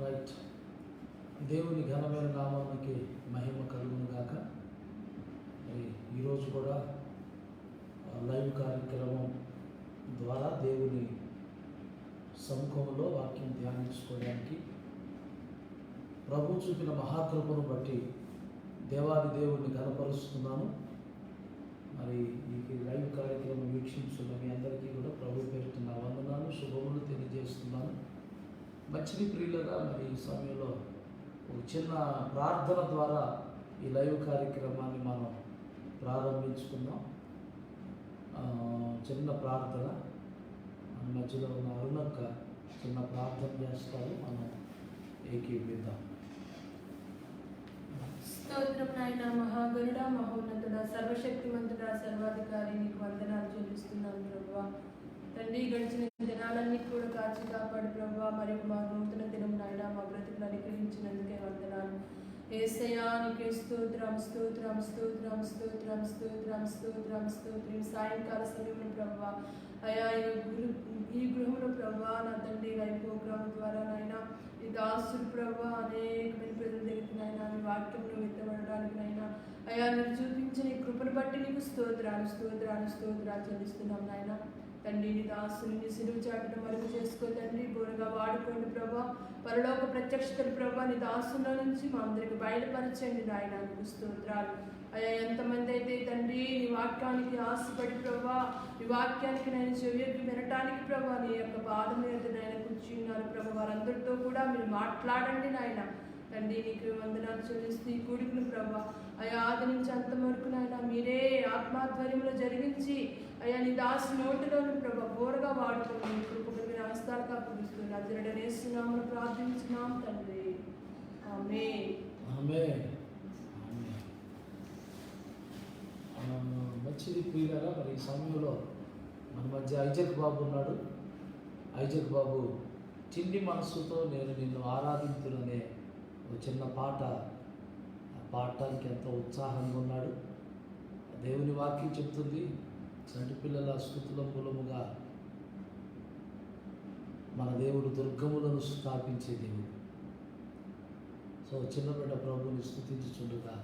Right. దేవుని ఘనమైన నామానికి మహిమ కలుగును గాక. మరి ఈరోజు కూడా లైవ్ కార్యక్రమం ద్వారా దేవుని సముఖంలో వాక్యం ధ్యానించుకోవడానికి ప్రభు చూపిన మహాకృపను బట్టి దేవాది దేవుడిని ఘనపరుస్తున్నాను. మరి ఈ లైవ్ కార్యక్రమం వీక్షించున్న మీ అందరికీ కూడా ప్రభు పేరుతున్న వందనాలు, శుభములు తెలియజేస్తున్నాను. మంచిది ప్రియులరా, మరి ఈ సమయంలో ఒక చిన్న ప్రార్థన ద్వారా ఈ లైవ్ కార్యక్రమాన్ని మనం ప్రారంభించుకుందాం. చిన్న ప్రార్థన, మన మధ్యలో ఉన్న అరుణక్క చిన్న ప్రార్థన చేస్తారు, మనం ఏకీపిద్దాం. స్తోత్రం నాయన, మహాగరుడ, మహోన్నతుడ, సర్వశక్తిమంతుడ, సర్వాధికారి, నీకు వందనాలు చెల్లిస్తున్నాను ప్రభువా. తండ్రి, గడిచిన దినాలన్నీ కూడా కాచి కాపాడు ప్రభువా. మరి మా నూతన దినం నాయన మా బ్రతుకులు అనుగ్రహించినందుకే వందనాలు. యేసయ్యా, నీకే స్తోత్రం స్తోత్రం స్తోత్రం స్తోత్రం స్తోత్రం స్తోత్రం స్తోత్రం. సాయంకాల సమయంలో ప్రభువా అయా ఈ గృహంలో ప్రభువా నా తండ్రి లైవ్ ప్రోగ్రామ్ ద్వారా నాయన ఈ దాసుడు ప్రభువా అనేకమైన ప్రజల దగ్గరికి నాయన నీ వాక్యంలో విత్తబడడానికి నాయన అయా మీరు చూపించిన ఈ కృపను బట్టి నీకు స్తోత్రాలు స్తోత్రాలు స్తోత్రాలు చెల్లిస్తున్నాం నాయన. తండ్రి, నీ దాసుని సిలువ చాటును మరుగు చేసుకో తండ్రి, బోరుగా వాడుకోండి ప్రభా. పరలోక ప్రత్యక్షతలు ప్రభా నీ దాసుల నుంచి మా అందరికి బయలుపరచండి నాయన, నీకు స్తోత్రాలు. అయ్యా, ఎంతమంది అయితే తండ్రి నీ వాక్యానికి ఆశపడి ప్రభా, నీ వాక్యానికి నేను చెవియొగ్గి వినటానికి ప్రభా నీ యొక్క పాదం మీద నాయన కూర్చున్నారు ప్రభా, వారందరితో కూడా మీరు మాట్లాడండి నాయన. తండ్రి, నీకు వందనాలు చెల్లిస్తూ ఈ కూడికను ప్రభా అయా ఆది నుంచి అంతవరకు నాయన మీరే ఆత్మాధ్వర్యంలో జరిగించి అయ్యా నీ దాసు నోటిలోని ప్రభా బోరగా వాడుకోండి. కృపగలిగిన హస్తాలుగా పిలుస్తూ నజరుడనేస్తున్నామని ప్రార్థించున్నాం తండ్రి, ఆమేన్. ఆమేన్. మంచిది ప్రియులారా, మరి ఈ సమయంలో మన మధ్య ఐజక్ బాబు ఉన్నాడు. ఐజక్ బాబు చిన్ని మనస్సుతో నేను నిన్ను ఆరాధించుననే ఒక చిన్న పాట పాడటానికి ఎంతో ఉత్సాహంగా ఉన్నాడు. దేవుని వాక్యం చెప్తుంది, చంటి పిల్లల స్తుతుల మూలముగా మన దేవుడు దుర్గములను స్థాపించే దేవుడు. సో చిన్నబిడ్డ ప్రభువుని స్తుతించుచుండగా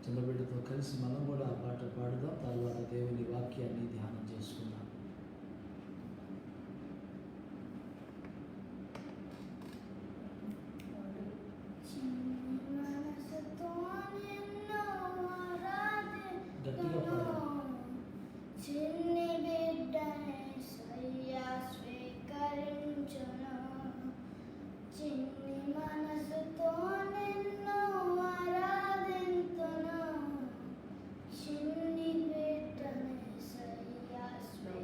చిన్నబిడ్డతో కలిసి మనం కూడా ఆ పాట పాడుదాం. తర్వాత దేవుని వాక్యాన్ని ధ్యానం చేసుకుందాం. గట్టిగా పాడు. చిన్ని బిడ్డనే సయ్యా స్వీకరించును, చిన్ని మనసుతో నిన్ను ఆరాధింతును, చిన్ని బిడ్డనే సయ్యా స్వీకరించును.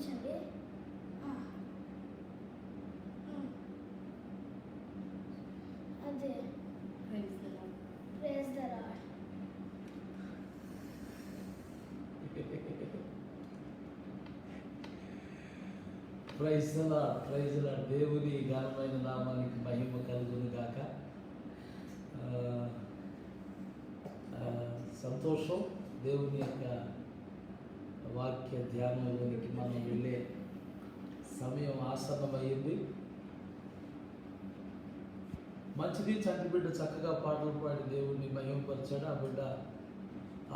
చూపించండి. అదే praise the lord. Praise the lord, praise the lord. దేవుని ఘనమైన నామానికి మహిమ కలుగును గాక. సంతోషం. దేవుని యొక్క వాక్య ధ్యానంలోనికి మనం వెళ్ళే సమయం ఆసన్నమైంది. మంచిది, చంటి బిడ్డ చక్కగా పాటలు పాడి దేవుణ్ణి మహిమపరిచాడు. ఆ బిడ్డ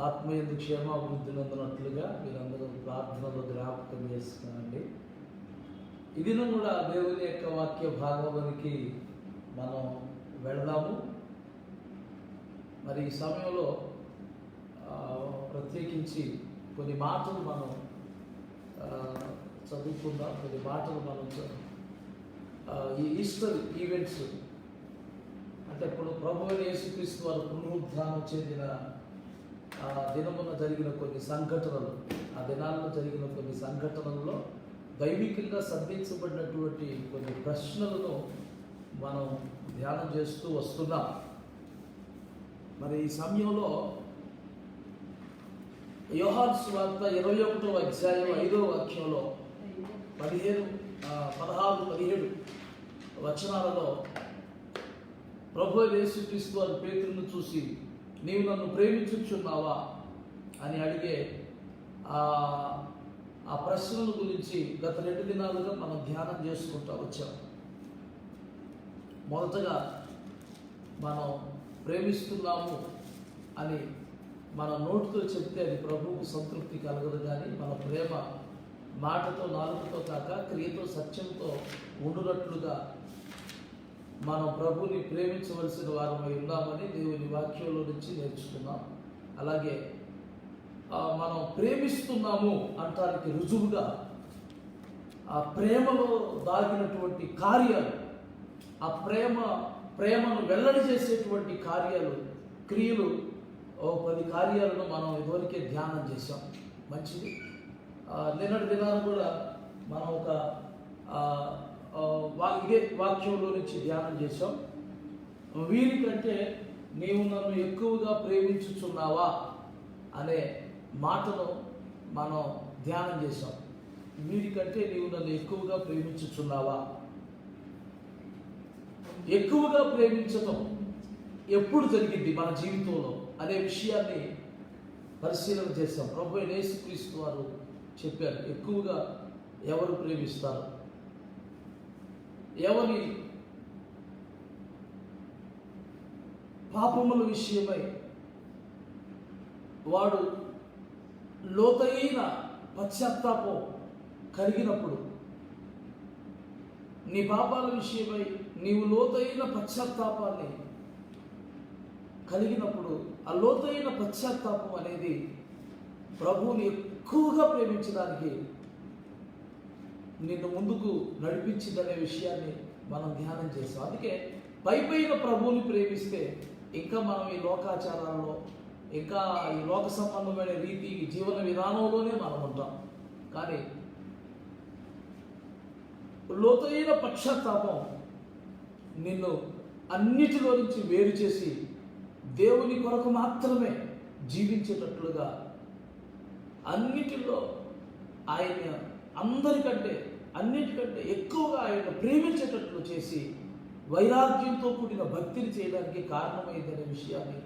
ఆత్మీయందు క్షేమాభివృద్ధి నందునట్లుగా మీరందరూ ప్రార్థనలో జ్ఞాపకం చేసుకునండి. ఈ దినం కూడా దేవుని యొక్క వాక్య భాగంలోనికి మనం వెళదాము. మరి ఈ సమయంలో ప్రత్యేకించి కొన్ని మాటలు మనం చదువుకుందాం. కొన్ని మాటలు మనం ఈ ఈస్టర్ ఈవెంట్స్ అంటే ఇప్పుడు ప్రభువు యేసుక్రీస్తు వారు పునరుద్ధానం చెందిన దినమున జరిగిన కొన్ని సంఘటనలు, ఆ దినాల్లో జరిగిన కొన్ని సంఘటనల్లో దైవికంగా సంధించబడినటువంటి కొన్ని ప్రశ్నలను మనం ధ్యానం చేస్తూ వస్తున్నాం. మరి ఈ సమయంలో యోహాను సువార్త 21వ అధ్యాయం 5వ వాక్యంలో 16, 17 వచనాలలో ప్రభువు యేసుక్రీస్తు వారు పేతురును చూసి నీవు నన్ను ప్రేమించుచున్నావా అని అడిగే ఆ ప్రశ్నల గురించి గత 2 దినాలుగా మనం ధ్యానం చేసుకుంటూ వచ్చాం. మొదటగా మనం ప్రేమిస్తున్నాము అని మన నోటితో చెప్తే అది ప్రభువుకు సంతృప్తి కలగదు. కానీ మన ప్రేమ మాటతో, నాలుగుతో కాక క్రియతో, సత్యంతో ఉండునట్లుగా మనం ప్రభువుని ప్రేమించవలసిన వారమై ఉన్నామని దేవుని వాక్యంలో నుంచి నేర్చుకున్నాం. అలాగే మనం ప్రేమిస్తున్నాము అంటానికి రుజువుగా ఆ ప్రేమలో దాగినటువంటి కార్యాలు, ఆ ప్రేమను వెల్లడి చేసేటువంటి కార్యాలు, క్రియలు 10 కార్యాలను మనం ఇదివరకే ధ్యానం చేసాం. మంచిది. నిన్నటి దినాన్ని కూడా మనం ఒక ఇదే వాక్యంలో నుంచి ధ్యానం చేసాం. వీరికంటే నీవు నన్ను ఎక్కువగా ప్రేమించుచున్నావా అనే మాటను మనం ధ్యానం చేసాం. వీరికంటే నీవు నన్ను ఎక్కువగా ప్రేమించుచున్నావా. ఎక్కువగా ప్రేమించటం ఎప్పుడు జరిగింది మన జీవితంలో అనే విషయాన్ని పరిశీలన చేశాం. ప్రభువు యేసుక్రీస్తు వారు చెప్పారు, ఎక్కువగా ఎవరు ప్రేమిస్తారు, ఎవరి పాపముల విషయమై వాడు లోతైన పశ్చాత్తాపం కలిగినప్పుడు, నీ పాపాల విషయమై నీవు లోతైన పశ్చాత్తాపాన్ని కలిగినప్పుడు, ఆ లోతైన పశ్చాత్తాపం అనేది ప్రభువుని ఎక్కువగా ప్రేమించడానికి నిన్ను ముందుకు నడిపించిందనే విషయాన్ని మనం ధ్యానం చేస్తాం. అందుకే పైపైన ప్రభువుని ప్రేమిస్తే ఇంకా మనం ఈ లోకాచారాల్లో, ఇంకా ఈ లోక సంబంధమైన రీతి జీవన విధానంలోనే మనం ఉంటాం. కానీ లోతైన పశ్చాత్తాపం నిన్ను అన్నిటిలో నుంచి వేరు చేసి దేవుని కొరకు మాత్రమే జీవించేటట్లుగా, అన్నిటిలో ఆయన అన్నిటికంటే ఎక్కువగా ఆయన ప్రేమించేటట్లు చేసి వైరాగ్యంతో కూడిన భక్తిని చేయడానికి కారణమైందనే విషయాన్ని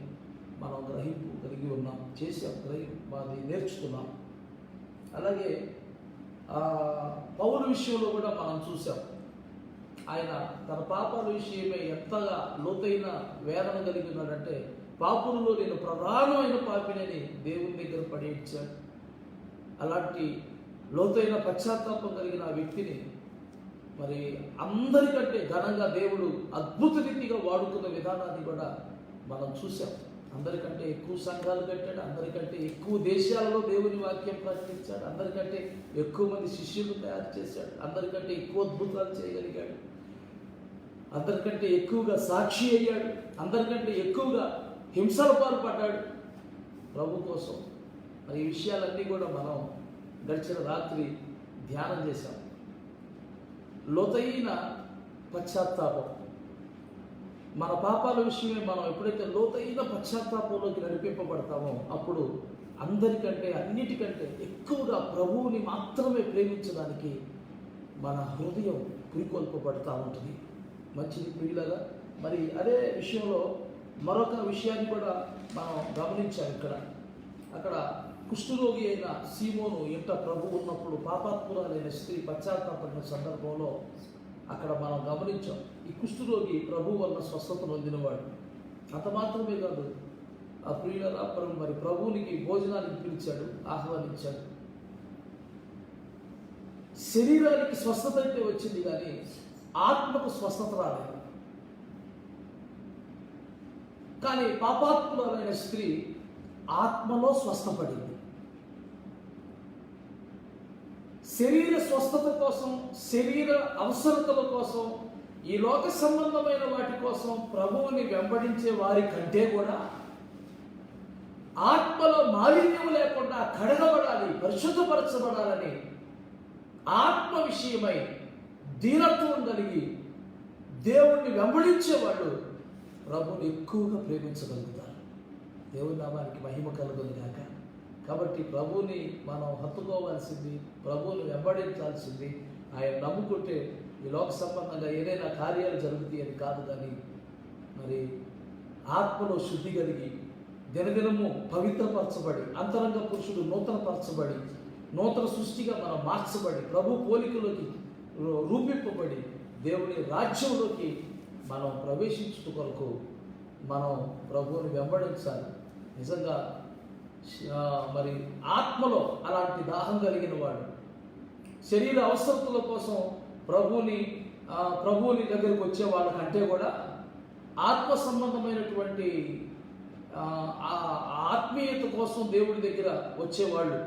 మనం గ్రహింపు కలిగి ఉన్నాం, చేసాం, అది నేర్చుకున్నాం. అలాగే పౌలు విషయంలో కూడా మనం చూసాం. ఆయన తన పాపాల విషయమై ఎంతగా లోతైన వేదన కలిగి ఉన్నాడంటే, పాపులలో నేను ప్రధానమైన పాపినని దేవుని దగ్గర పడేయించాడు. అలాంటి లోతైన పశ్చాత్తాపం కలిగిన ఆ వ్యక్తిని మరి అందరికంటే ఘనంగా దేవుడు అద్భుత రీతిగా వాడుకున్న విధానాన్ని కూడా మనం చూసాం. అందరికంటే ఎక్కువ సంఘాలు కట్టాడు, అందరికంటే ఎక్కువ దేశాలలో దేవుని వాక్యం ప్రకటించాడు, అందరికంటే ఎక్కువ మంది శిష్యులు తయారు చేశాడు, అందరికంటే ఎక్కువ అద్భుతాలు చేయగలిగాడు, అందరికంటే ఎక్కువగా సాక్షి అయ్యాడు, అందరికంటే ఎక్కువగా హింసల పాల్పడ్డాడు ప్రభు కోసం. మరి ఈ విషయాలన్నీ కూడా మనం గడిచిన రాత్రి ధ్యానం చేశాం. లోతైన పశ్చాత్తాపం, మన పాపాల విషయమే మనం ఎప్పుడైతే లోతైన పశ్చాత్తాపంలోకి నడిపింపబడతామో అప్పుడు అందరికంటే అన్నిటికంటే ఎక్కువగా ప్రభువుని మాత్రమే ప్రేమించడానికి మన హృదయం పురికొల్పబడతా ఉంటుంది. మంచిది ప్రియులగా. మరి అదే విషయంలో మరొక విషయాన్ని కూడా మనం గమనించాం. అక్కడ కుష్ఠరోగి అయిన సీమోను ఇంట ప్రభు ఉన్నప్పుడు పాపాత్మురాలైన స్త్రీ పశ్చాత్తాపడిన సందర్భంలో అక్కడ మనం గమనించాం. ఈ కుష్ఠరోగి ప్రభు వల్ల స్వస్థత పొందినవాడు. అంత మాత్రమే కాదు, ఆ ప్రియుల మరి ప్రభువునికి భోజనానికి పిలిచాడు, ఆహ్వానించాడు. శరీరానికి స్వస్థత అయితే వచ్చింది కానీ ఆత్మకు స్వస్థత రాలేదు. కానీ పాపాత్మురాలైన స్త్రీ ఆత్మలో స్వస్థపడింది. శరీర స్వస్థత కోసం, శరీర అవసరతల కోసం, ఈ లోక సంబంధమైన వాటి కోసం ప్రభువుని వెంబడించే వారి కంటే కూడా ఆత్మలో మాలిన్యం లేకుండా కడగబడాలి, పరిశుద్ధపరచబడాలని ఆత్మ విషయమై దీనత్వం కలిగి దేవుణ్ణి వెంబడించేవాళ్ళు ప్రభువుని ఎక్కువగా ప్రేమించగలుగుతారు. దేవుని నామానికి మహిమ కలుగును గాక. కాబట్టి ప్రభువుని మనం హత్తుకోవాల్సింది, ప్రభువుని వెంబడించాల్సింది. ఆయన నమ్ముకుంటే ఈ లోక సంబంధంగా ఏదైనా కార్యాలు జరుగుతాయి అని కాదు, కానీ మరి ఆత్మలో శుద్ధి కలిగి దినదినము పవిత్రపరచబడి, అంతరంగ పురుషుడు నూతనపరచబడి, నూతన సృష్టిగా మనం మార్చబడి, ప్రభు పోలికలోకి రూపింపబడి దేవుని రాజ్యంలోకి మనం ప్రవేశించుట కొరకు మనం ప్రభువుని వెంబడించాలి. నిజంగా మరి ఆత్మలో అలాంటి దాహం కలిగిన వాడు శరీర అవసరతల కోసం ప్రభువుని దగ్గరికి వచ్చే వాళ్ళకంటే కూడా ఆత్మ సంబంధమైనటువంటి ఆత్మీయత కోసం దేవుడి దగ్గర వచ్చేవాళ్ళు,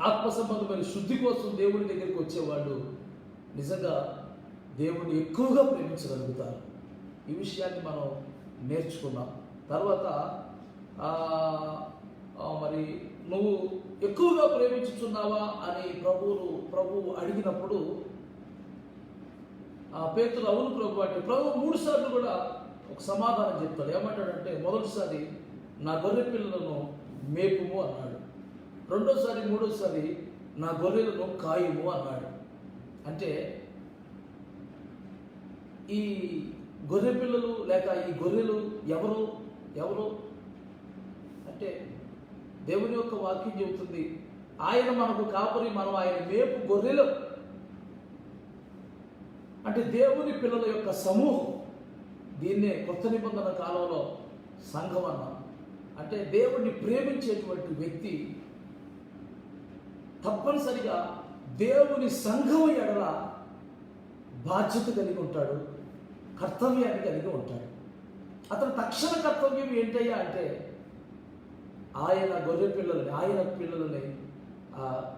ఆత్మ సంబంధమైన శుద్ధి కోసం దేవుడి దగ్గరికి వచ్చేవాళ్ళు నిజంగా దేవుని ఎక్కువగా ప్రేమించగలుగుతారు. ఈ విషయాన్ని మనం నేర్చుకున్నాం. తర్వాత మరి నువ్వు ఎక్కువగా ప్రేమించుచున్నావా అని ప్రభువు అడిగినప్పుడు పేతురు అవును ప్రభు అంటే ప్రభు 3 సార్లు కూడా ఒక సమాధానం చెప్తాడు. ఏమంటాడంటే, మొదటిసారి నా గొర్రె పిల్లలను మేపుము అన్నాడు, రెండోసారి మూడోసారి నా గొర్రెలను కాయుము అన్నాడు. అంటే ఈ గొర్రె పిల్లలు లేక ఈ గొర్రెలు ఎవరు అంటే దేవుని యొక్క వాక్యం చెబుతుంది, ఆయన మనకు కాపరి, మనం ఆయన మేపు గొర్రెలు. అంటే దేవుని పిల్లల యొక్క సమూహం. దీన్నే కొత్త నిబంధన కాలంలో సంఘం అన్నాం. అంటే దేవుణ్ణి ప్రేమించేటువంటి వ్యక్తి తప్పనిసరిగా దేవుని సంఘం ఎడల బాధ్యత కలిగి ఉంటాడు, కర్తవ్యాన్ని కలిగి ఉంటాడు. అతని తక్షణ కర్తవ్యం ఏంటయ్యా అంటే ఆయన గొర్రె పిల్లలని, ఆయన పిల్లలని,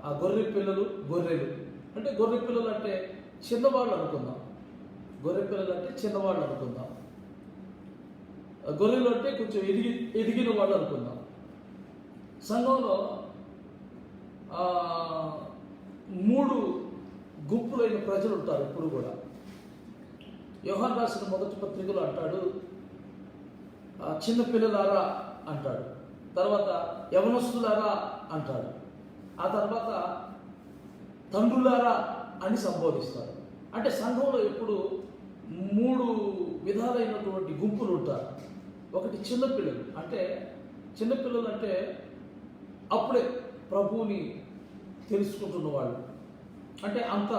ఆ గొర్రె పిల్లలు గొర్రెలు అంటే గొర్రె పిల్లలు అంటే చిన్నవాళ్ళు అనుకుందాం, గొర్రె పిల్లలు అంటే చిన్నవాళ్ళు అనుకుందాం, గొర్రెలు అంటే కొంచెం ఎదిగిన వాళ్ళు అనుకుందాం. సంఘంలో 3 గుంపులైన ప్రజలు ఉంటారు ఇప్పుడు కూడా. యోహాను రాసిన మొదటి పత్రికలో అంటాడు, చిన్నపిల్లలారా అంటాడు, తర్వాత యవనస్తులారా అంటాడు, ఆ తర్వాత తండ్రులారా అని సంబోధిస్తారు. అంటే సంఘంలో ఎప్పుడు 3 విధాలైనటువంటి గుంపులు ఉంటారు. ఒకటి చిన్నపిల్లలు. అంటే చిన్నపిల్లలు అంటే అప్పుడే ప్రభువుని తెలుసుకుంటున్న వాళ్ళు. అంటే అంత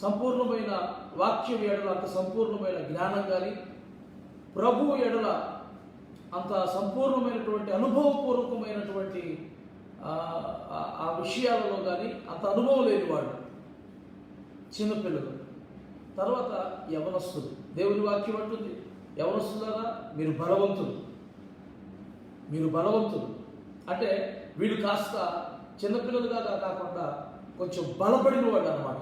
సంపూర్ణమైన వాక్యం ఎడల అంత సంపూర్ణమైన జ్ఞానం కానీ, ప్రభువు ఎడల అంత సంపూర్ణమైనటువంటి అనుభవపూర్వకమైనటువంటి ఆ విషయాలలో కానీ అంత అనుభవం లేని వాళ్ళు చిన్నపిల్లలు. తర్వాత యవనస్తులు. దేవుని వాక్యం అంటుంది, యవనస్తులారా మీరు బలవంతులు. అంటే వీళ్ళు కాస్త చిన్నపిల్లలుగా కాకుండా కొంచెం బలపడిన వాళ్ళు అన్నమాట.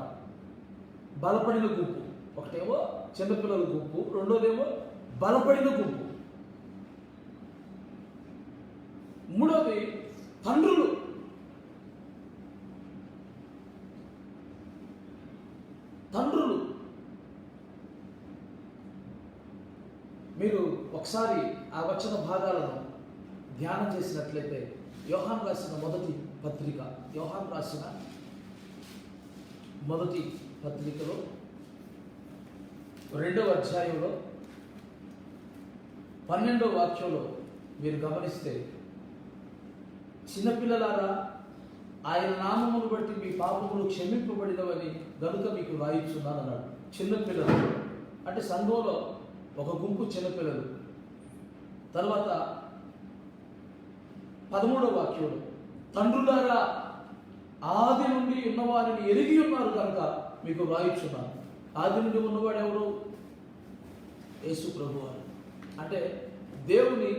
బలపడిన గుంపు. ఒకటేమో చిన్నపిల్లల గుంపు, రెండోదేమో బలపడిన గుంపు, మూడోది తండ్రులు. తండ్రులు. మీరు ఒకసారి ఆ వచన భాగాలను ధ్యానం చేసినట్లయితే యోహాను రాసిన మొదటి పత్రికలో 2వ అధ్యాయంలో 12వ వాక్యంలో మీరు గమనిస్తే, చిన్నపిల్లలారా, ఆయన నామమును బట్టి మీ పాపములు క్షమింపబడినవని గనుక మీకు రాయిస్తున్నాను అన్నాడు. చిన్నపిల్లలు అంటే సంఘంలో ఒక గుంపు చిన్నపిల్లలు. తర్వాత 13వ వాక్యంలో, తండ్రులారా, ఆది నుండి ఉన్నవారిని ఎరిగి ఉన్నారు కనుక మీకు రాయిస్తున్నాను. ఆది నుండి ఉన్నవాడు ఎవరు? యేసు ప్రభువారు. అంటే దేవుని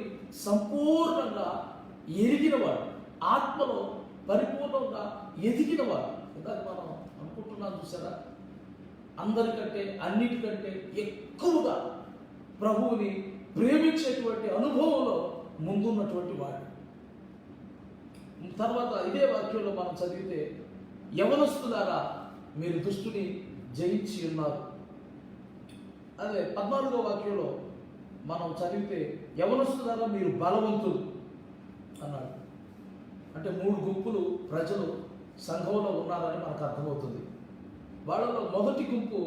సంపూర్ణంగా ఎరిగినవాడు, ఆత్మలో పరిపూర్ణంగా ఎదిగినవాడు. ఇందాక మనం అనుకుంటున్నాం చూసారా, అందరికంటే అన్నిటికంటే ఎక్కువగా ప్రభువుని ప్రేమించేటువంటి అనుభవంలో ముందున్నటువంటి వాడు. తర్వాత ఇదే వాక్యంలో మనం చదివితే, యవనస్తులారా, మీరు దుష్టుని జయించి ఉన్నారు. అదే 14వ వాక్యంలో మనం చదివితే, యవనస్తులారా మీరు బలవంతులు అన్నాడు. అంటే 3 గుంపులు ప్రజలు సంఘంలో ఉన్నారని మనకు అర్థమవుతుంది. వాళ్ళలో మొదటి గుంపు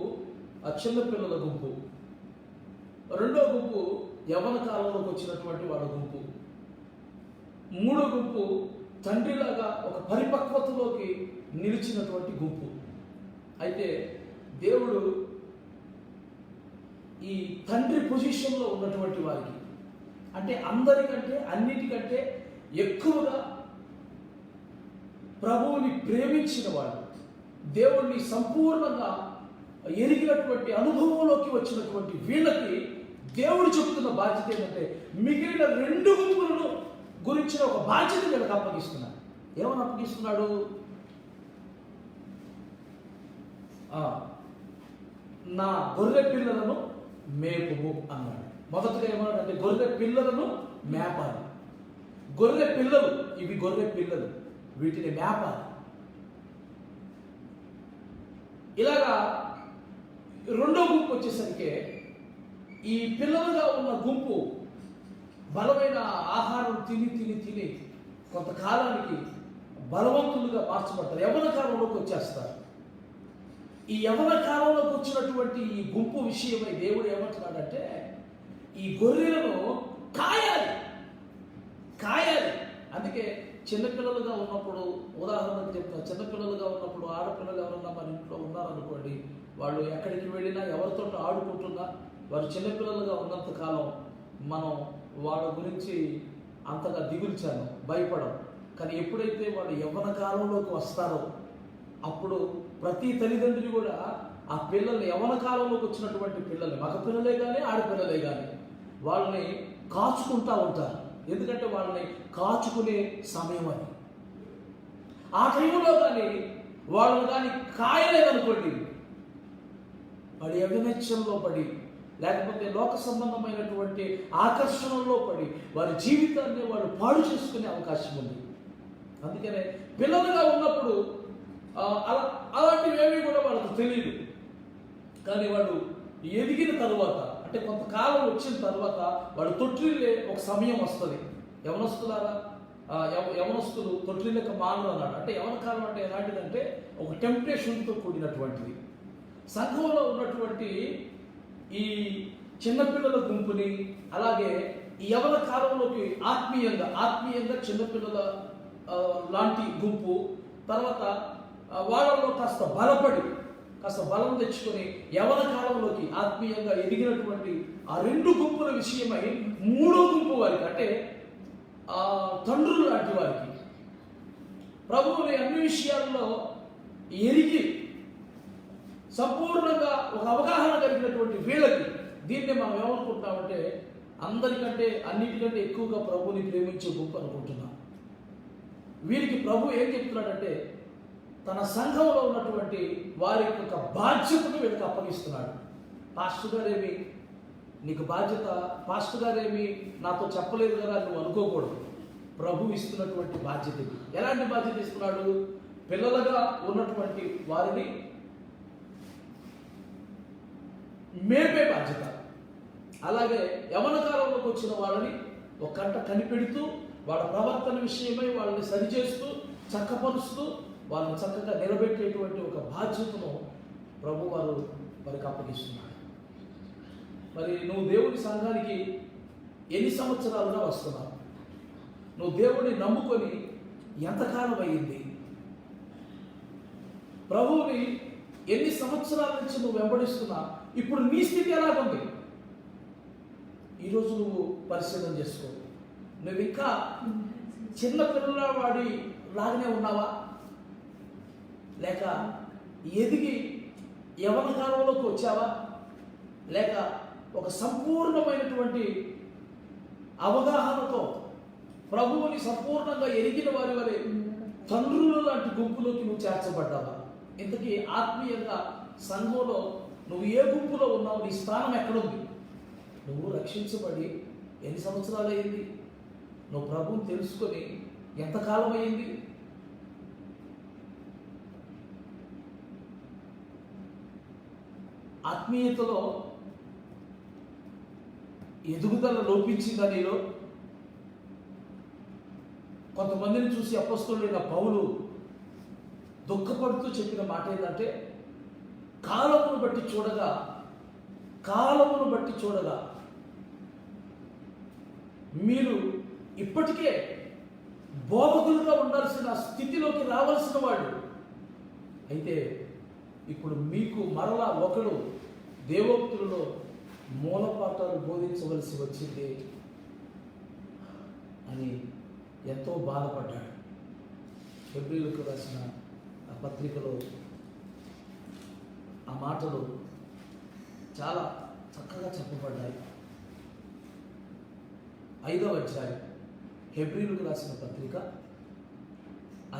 ఆ చిన్నపిల్లల గుంపు, రెండో గుంపు యవ్వన కాలంలోకి వచ్చినటువంటి వాళ్ళ గుంపు, మూడో గుంపు తండ్రిలాగా ఒక పరిపక్వతలోకి నిలిచినటువంటి గుంపు. అయితే దేవుడు ఈ తండ్రి పొజిషన్లో ఉన్నటువంటి వారికి, అంటే అందరికంటే అన్నిటికంటే ఎక్కువగా ప్రభువుని ప్రేమించిన వాడు, దేవుణ్ణి సంపూర్ణంగా ఎరిగినటువంటి అనుభవంలోకి వచ్చినటువంటి వీళ్ళకి దేవుడు చెబుతున్న బాధ్యత ఏంటంటే, మిగిలిన 2 గుంపులను గురించిన ఒక బాధ్యత వీళ్ళకి అప్పగిస్తున్నాడు. ఏమని అప్పగిస్తున్నాడు? నా గొర్రె పిల్లలను మేపుము అన్నాడు. మొదటగా ఏమన్నాడు అంటే, గొర్రె పిల్లలను మేపాలి. గొర్రె పిల్లలు, ఇవి గొర్రె పిల్లలు, వీటిని మేపాలి. ఇలాగా రెండో గుంపు వచ్చేసరికి, ఈ పిల్లలుగా ఉన్న గుంపు బలమైన ఆహారం తిని కొంతకాలానికి బలవంతులుగా మార్చబడతారు, యవ్వన కాలంలోకి వచ్చేస్తారు. ఈ యవ్వన కాలంలోకి వచ్చినటువంటి ఈ గుంపు విషయమై దేవుడు ఏమంటున్నాడంటే, ఈ గొర్రెలను కాయాలి. అందుకే చిన్నపిల్లలుగా ఉన్నప్పుడు, ఉదాహరణకు చెప్తా, చిన్నపిల్లలుగా ఉన్నప్పుడు ఆడపిల్లలు ఎవరన్నా మన ఇంట్లో ఉన్నారనుకోండి, వాళ్ళు ఎక్కడికి వెళ్ళినా ఎవరితో ఆడుకుంటున్నా, వారు చిన్నపిల్లలుగా ఉన్నంత కాలం మనం వాళ్ళ గురించి అంతగా దిగుల్చాను, భయపడం. కానీ ఎప్పుడైతే వాళ్ళు యవ్వన కాలంలోకి వస్తారో, అప్పుడు ప్రతి తల్లిదండ్రులు కూడా ఆ పిల్లల్ని, యవ్వన కాలంలోకి వచ్చినటువంటి పిల్లల్ని, మగ పిల్లలే కానీ ఆడపిల్లలే కానీ, వాళ్ళని కాచుకుంటూ ఉంటారు. ఎందుకంటే వాళ్ళని కాచుకునే సమయం అని. ఆ టైంలో కానీ వాళ్ళని కానీ కాయలేదనుకోండి, వాడి అవినచ్చంలో పడి, లేకపోతే లోక సంబంధమైనటువంటి ఆకర్షణలో పడి వారి జీవితాన్ని వాళ్ళు పాడు చేసుకునే అవకాశం ఉంది. అందుకనే పిల్లలుగా ఉన్నప్పుడు అలాంటివి ఏమీ కూడా వాళ్ళకు తెలియదు. కానీ వాళ్ళు ఎదిగిన తరువాత, అంటే కొంతకాలం వచ్చిన తర్వాత, వాళ్ళు తొట్టిల్లే ఒక సమయం వస్తుంది. యవనస్తులు తొట్టిల్లక మానరు అన్నాడు. అంటే యవన కాలం అంటే ఎలాంటిదంటే ఒక టెంప్టేషన్తో కూడినటువంటిది. సంఘంలో ఉన్నటువంటి ఈ చిన్నపిల్లల గుంపుని, అలాగే ఈ యవన కాలంలోకి ఆత్మీయంగా చిన్నపిల్లల లాంటి గుంపు, తర్వాత వాళ్ళలో కాస్త బలం తెచ్చుకొని యవన కాలంలోకి ఆత్మీయంగా ఎదిగినటువంటి ఆ 2 గుంపుల విషయమై 3వ గుంపు వారికి, అంటే తండ్రులు లాంటి వారికి, ప్రభువుని అన్ని విషయాల్లో ఎరిగి సంపూర్ణంగా ఒక అవగాహన కలిగినటువంటి వీళ్ళకి, దీన్ని మనం ఏమనుకుంటామంటే అందరికంటే అన్నిటికంటే ఎక్కువగా ప్రభువుని ప్రేమించే గుంపు అనుకుంటున్నాం. వీరికి ప్రభు ఏం చెప్తున్నాడంటే, తన సంఘంలో ఉన్నటువంటి వారి యొక్క బాధ్యతను వీళ్ళకి అప్పగిస్తున్నాడు. పాస్టర్ గారేమి నీకు బాధ్యత, పాస్టర్ గారేమి నాతో చెప్పలేదు కదా నువ్వు అనుకోకూడదు. ప్రభు ఇస్తున్నటువంటి బాధ్యత. ఎలాంటి బాధ్యత ఇస్తున్నాడు? పిల్లలుగా ఉన్నటువంటి వారిని మేపే బాధ్యత. అలాగే యవన కాలంలోకి వచ్చిన వాళ్ళని ఒక కంట కనిపెడుతూ వాళ్ళ ప్రవర్తన విషయమై వాళ్ళని సరిచేస్తూ చక్కపరుస్తూ వాళ్ళని చక్కగా నిలబెట్టేటువంటి ఒక బాధ్యతను ప్రభు వారు వారికి అప్పగిస్తున్నారు. మరి నువ్వు దేవుని సంఘానికి ఎన్ని సంవత్సరాలుగా వస్తున్నావు? నువ్వు దేవుడిని నమ్ముకొని ఎంతకాలం అయ్యింది? ప్రభువుని ఎన్ని సంవత్సరాల నుంచి నువ్వు వెంబడిస్తున్నా? ఇప్పుడు నీ స్థితి ఎలాగుంది? ఈరోజు నువ్వు పరిశీలన చేసుకో. నువ్వు ఇంకా చిన్న పిల్లవాడి లాగానే ఉన్నావా, లేక ఎదిగి యవన కాలంలోకి వచ్చావా, లేక ఒక సంపూర్ణమైనటువంటి అవగాహనతో ప్రభువుని సంపూర్ణంగా ఎరిగిన వారి వలె తండ్రుల లాంటి గుంపులోకి నువ్వు చేర్చబడ్డావా? ఇంతకీ ఆత్మీయంగా సంఘంలో నువ్వు ఏ గుంపులో ఉన్నావు? నీ స్థానం ఎక్కడుంది? నువ్వు రక్షించబడి ఎన్ని సంవత్సరాలు అయింది? నువ్వు ప్రభువుని తెలుసుకొని ఎంతకాలం అయింది? ఆత్మీయతలో ఎదుగుదల లోపించిందా నీలో? కొంతమందిని చూసి అపొస్తలుడైన పౌలు దుఃఖపడుతూ చెప్పిన మాట ఏంటంటే, కాలమును బట్టి చూడగా మీరు ఇప్పటికే బోధకులుగా ఉండాల్సిన స్థితిలోకి రావాల్సిన వాడు అయితే ఇప్పుడు మీకు మరలా ఒకడు దేవోక్తులలో మూలపాఠాలు బోధించవలసి వచ్చింది అని ఎంతో బాధపడ్డాడు. హెబ్రీయులకు రాసిన ఆ పత్రికలో ఆ మాటలు చాలా చక్కగా చెప్పబడ్డాయి. 5వ అధ్యాయం, హెబ్రీయులకు రాసిన పత్రిక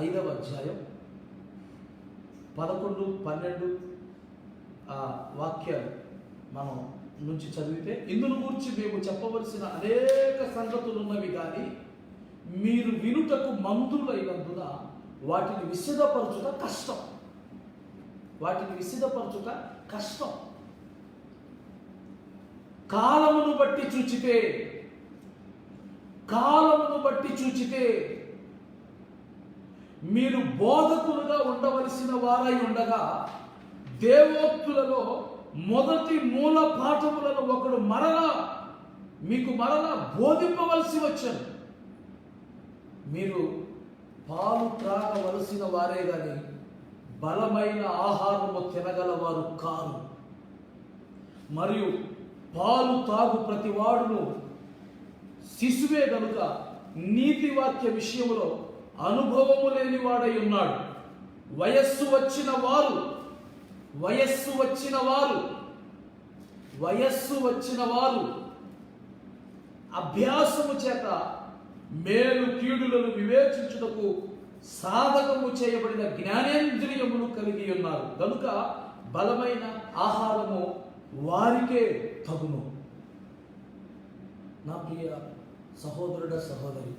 5వ అధ్యాయం 11, 12 ఆ వాక్యాలు మనం నుంచి చదివితే, ఇందును గురించి మేము చెప్పవలసిన అనేక సంగతులు ఉన్నవి కానీ మీరు వినుటకు మందులైనందున వాటిని విశదపరచుట కష్టం. కాలమును బట్టి చూచితే మీరు బోధకులుగా ఉండవలసిన వారై ఉండగా దేవోక్తులలో మొదటి మూల పాఠములను ఒకడు మీకు మరలా బోధింపవలసి వచ్చాను. మీరు పాలు త్రాగవలసిన వారే గాని బలమైన ఆహారము తినగలవారు కారు. మరియు పాలు తాగు ప్రతివాడును శిశువే గనుక నీతి వాక్య విషయంలో అనుభవము లేని వాడై ఉన్నాడు. వయస్సు వచ్చిన వారు అభ్యాసము చేత మేలు కీడులను వివేచించుటకు సాధకము చేయబడిన జ్ఞానేంద్రియములు కలిగి ఉన్నారు కనుక బలమైన ఆహారము వారికే తగును. నా ప్రియ సహోదరుడ సహోదరి,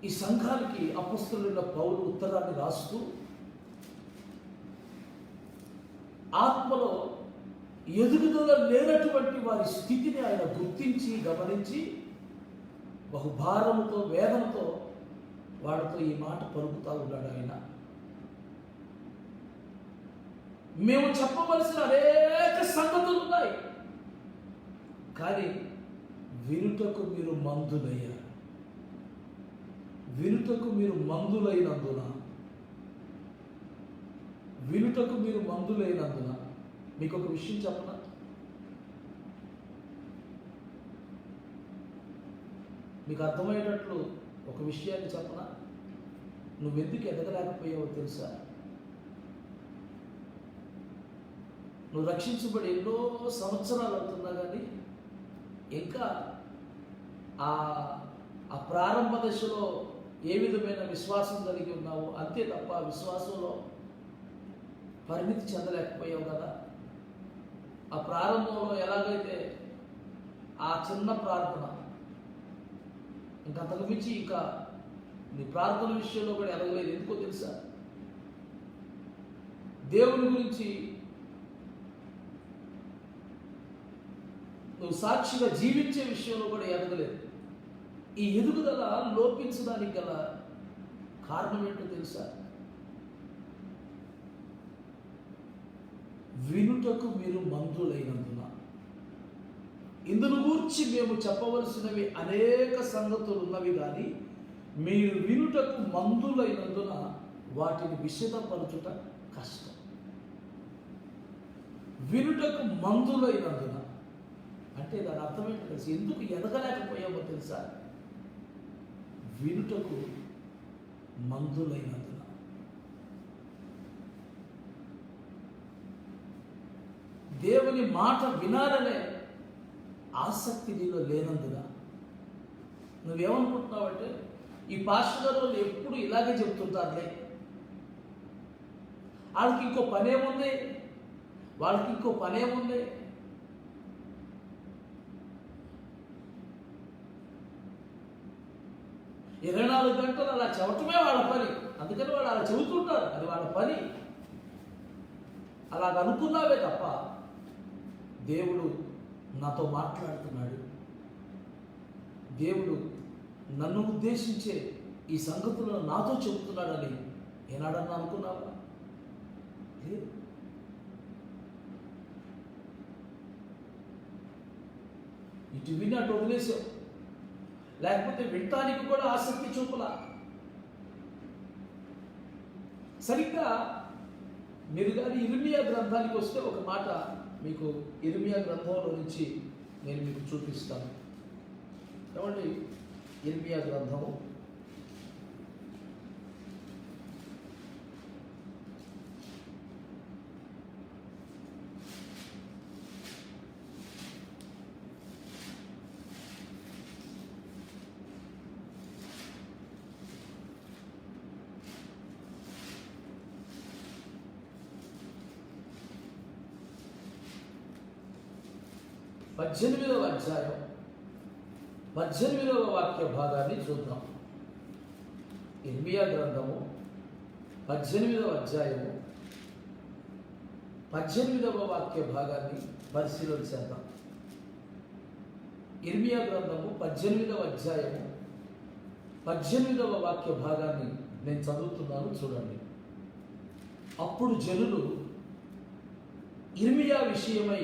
ఈ సంఘానికి అపొస్తలుడైన పౌలు ఉత్తరాన్ని రాస్తూ ఆత్మలో ఎదుగుదల లేనటువంటి వారి స్థితిని ఆయన గుర్తించి గమనించి బహుభారముతో వేదనతో వాడితో ఈ మాట పలుకుతా ఉన్నాడు. ఆయన మేము చెప్పవలసిన అనేక సంగతులు ఉన్నాయి కానీ వినుటకు మీరు మందులైనందున మీకు ఒక విషయం చెప్పనా? మీకు అర్థమయ్యేటట్లు ఒక విషయాన్ని చెప్పనా? నువ్వెందుకు ఎదగలేకపోయావో తెలుసా? నువ్వు రక్షించబడి ఎన్నో సంవత్సరాలు అవుతున్నా కానీ ఇంకా ఆ ప్రారంభ దశలో ఏ విధమైన విశ్వాసం కలిగి ఉన్నావు అంతే తప్ప విశ్వాసంలో పరిమితి చెందలేకపోయావు కదా. ఆ ప్రారంభంలో ఎలాగైతే ఆ చిన్న ప్రార్థన ఇంకంతకు మించి ఇంకా నీ ప్రార్థన విషయంలో కూడా ఎదగలేదు. ఎందుకో తెలుసా? దేవుని గురించి నువ్వు సాక్షిగా జీవించే విషయంలో కూడా ఎదగలేదు. ఈ ఎదుగుదల లోపించడానికి గల కారణం ఏంటో తెలుసా? వినుటకు మీరు మందులైనందున. ఇందును గూర్చి మేము చెప్పవలసినవి అనేక సంగతులు ఉన్నవి, కానీ మీరు వినుటకు మందులైనందున వాటిని విశదపరచుట కష్టం. వినుటకు మందులైనందున అంటే దాని అర్థం ఏంటో తెలుసు? ఎందుకు ఎదగలేకపోయామో తెలుసా? వినుటకు మందులైనందున. దేవుని మాట వినాలనే ఆసక్తి నీలో లేనందున. నువ్వేమనుకుంటున్నావంటే ఈ పాస్టర్ గారు వాళ్ళు ఎప్పుడు ఇలాగే చెప్తుంటారులే, వాళ్ళకి ఇంకో పనేముంది, 24 గంటలు అలా చెప్పటమే వాళ్ళ పని. అందుకని వాళ్ళు అలా చెబుతుంటారు, అది వాళ్ళ పని. అలా అనుకున్నావే తప్ప దేవుడు నాతో మాట్లాడుతున్నాడు, దేవుడు నన్ను ఉద్దేశించే ఈ సంగతులను నాతో చెబుతున్నాడని ఏనాడన్నా అనుకున్నావా? లేదు. ఇటు విని అటు వదిలేసావు, లేకపోతే వినటానికి కూడా ఆసక్తి చూపలా. సరిగ్గా మీరు కానీ ఇర్మియా గ్రంథానికి వస్తే ఒక మాట మీకు ఇర్మియా గ్రంథంలో నుంచి నేను మీకు చూపిస్తాను. ఏమండి, ఇర్మియా గ్రంథము 18వ అధ్యాయం 18వ వాక్య భాగాన్ని చూద్దాం. ఇర్మియా గ్రంథము 18వ అధ్యాయము 18వ వాక్య భాగాన్ని పరిశీలన చేద్దాం. ఇర్మియా గ్రంథము 18వ అధ్యాయము 18వ వాక్య భాగాన్ని నేను చదువుతున్నాను, చూడండి. అప్పుడు జనులు ఇర్మియా విషయమై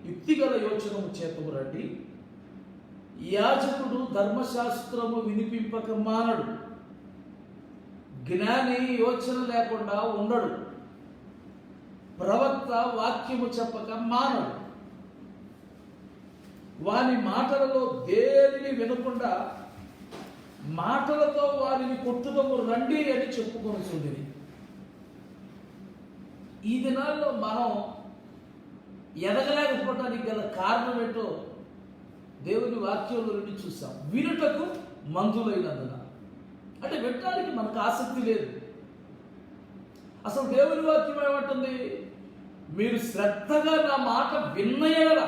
యుక్తిగల యోచనము చేతము రండి. యాజకుడు ధర్మశాస్త్రము వినిపింపక మానడు, జ్ఞాని యోచన లేకుండా ఉండడు, ప్రవక్త వాక్యము చెప్పక మానడు. వాని మాటలలో దేనిని వినకుండా మాటలతో వారిని కొట్టుదము రండి అని చెప్పుకొనుచుండిరి. ఈ దినాల్లో మనం ఎదగలేకపోవడానికి గల కారణం ఏంటో దేవుని వాక్యంలో నుండి చూస్తాం. వినుటకు మందులైనందున, అంటే వినటానికి మనకు ఆసక్తి లేదు. అసలు దేవుని వాక్యం ఏమంటుంది? మీరు శ్రద్ధగా నా మాట విన్నయల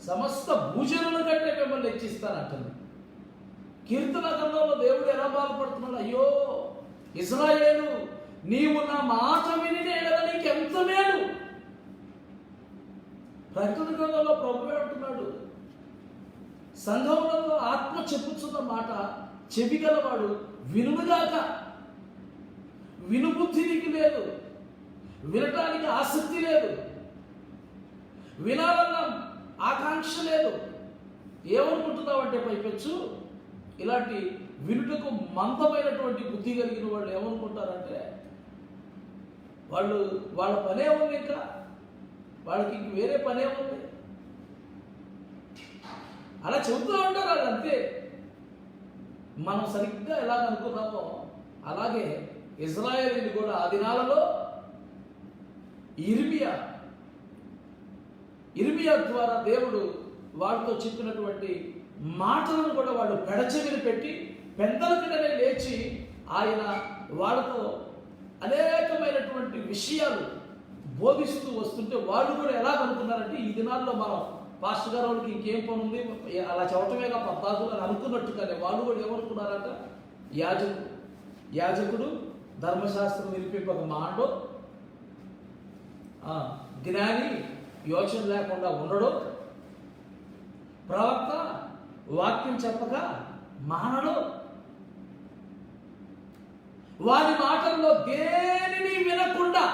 సమస్త భూజనుల కంటే మిమ్మల్ని హెచ్చిస్తానంటుంది. కీర్తన గ్రంథంలో దేవుడు ఎలా బాధపడుతున్నాడు? అయ్యో ఇశ్రాయేలు, నీవు నా మాట విని నీకు ఎంత మేలు. ప్రకటన గ్రంథంలో ప్రభువే అంటున్నాడు, సంఘములలో ఆత్మ చెప్పుచున్న మాట చెవిగలవాడు వినుగాక. వినుబుద్ధి నీకు లేదు, వినటానికి ఆసక్తి లేదు, వినాలన్న ఆకాంక్ష లేదు. ఏమనుకుంటున్నావంటే పైపెచ్చు ఇలాంటి వినుటకు మందమైనటువంటి బుద్ధి కలిగిన వాళ్ళు ఏమనుకుంటారంటే వాళ్ళ పనే ఉంది, ఇంకా వాళ్ళకి ఇంక వేరే పనే ఉంది, అలా చెబుతూ ఉంటారు వాళ్ళు, అంతే. మనం సరిగ్గా ఎలా అనుకున్నామో అలాగే ఇశ్రాయేలీయులు కూడా ఆ దినాలలో ఇర్మియా ద్వారా దేవుడు వాళ్ళతో చెప్పినటువంటి మాటలను కూడా వాళ్ళు పెడచెవిని పెట్టి పెద్దల కిందనే లేచి ఆయన వాళ్ళతో అనేకమైనటువంటి విషయాలు బోధిస్తూ వస్తుంటే వాళ్ళు కూడా ఎలా అనుకున్నారంటే ఈ దినాల్లో మనం పాస్టర్ గారు వాళ్ళకి ఇంకేం పని ఉంది అలా చెప్పటమేగా పద్దాకులు అని అనుకున్నట్టుగానే వాళ్ళు కూడా ఏమనుకున్నారంట, యాజకుడు ధర్మశాస్త్రం నిలిపింపక మాండు, జ్ఞాని యోచన లేకుండా ఉండడు, ప్రవక్త వాక్యం చెప్పక మానడు, వారి మాటల్లో దేనిని వినకుండా,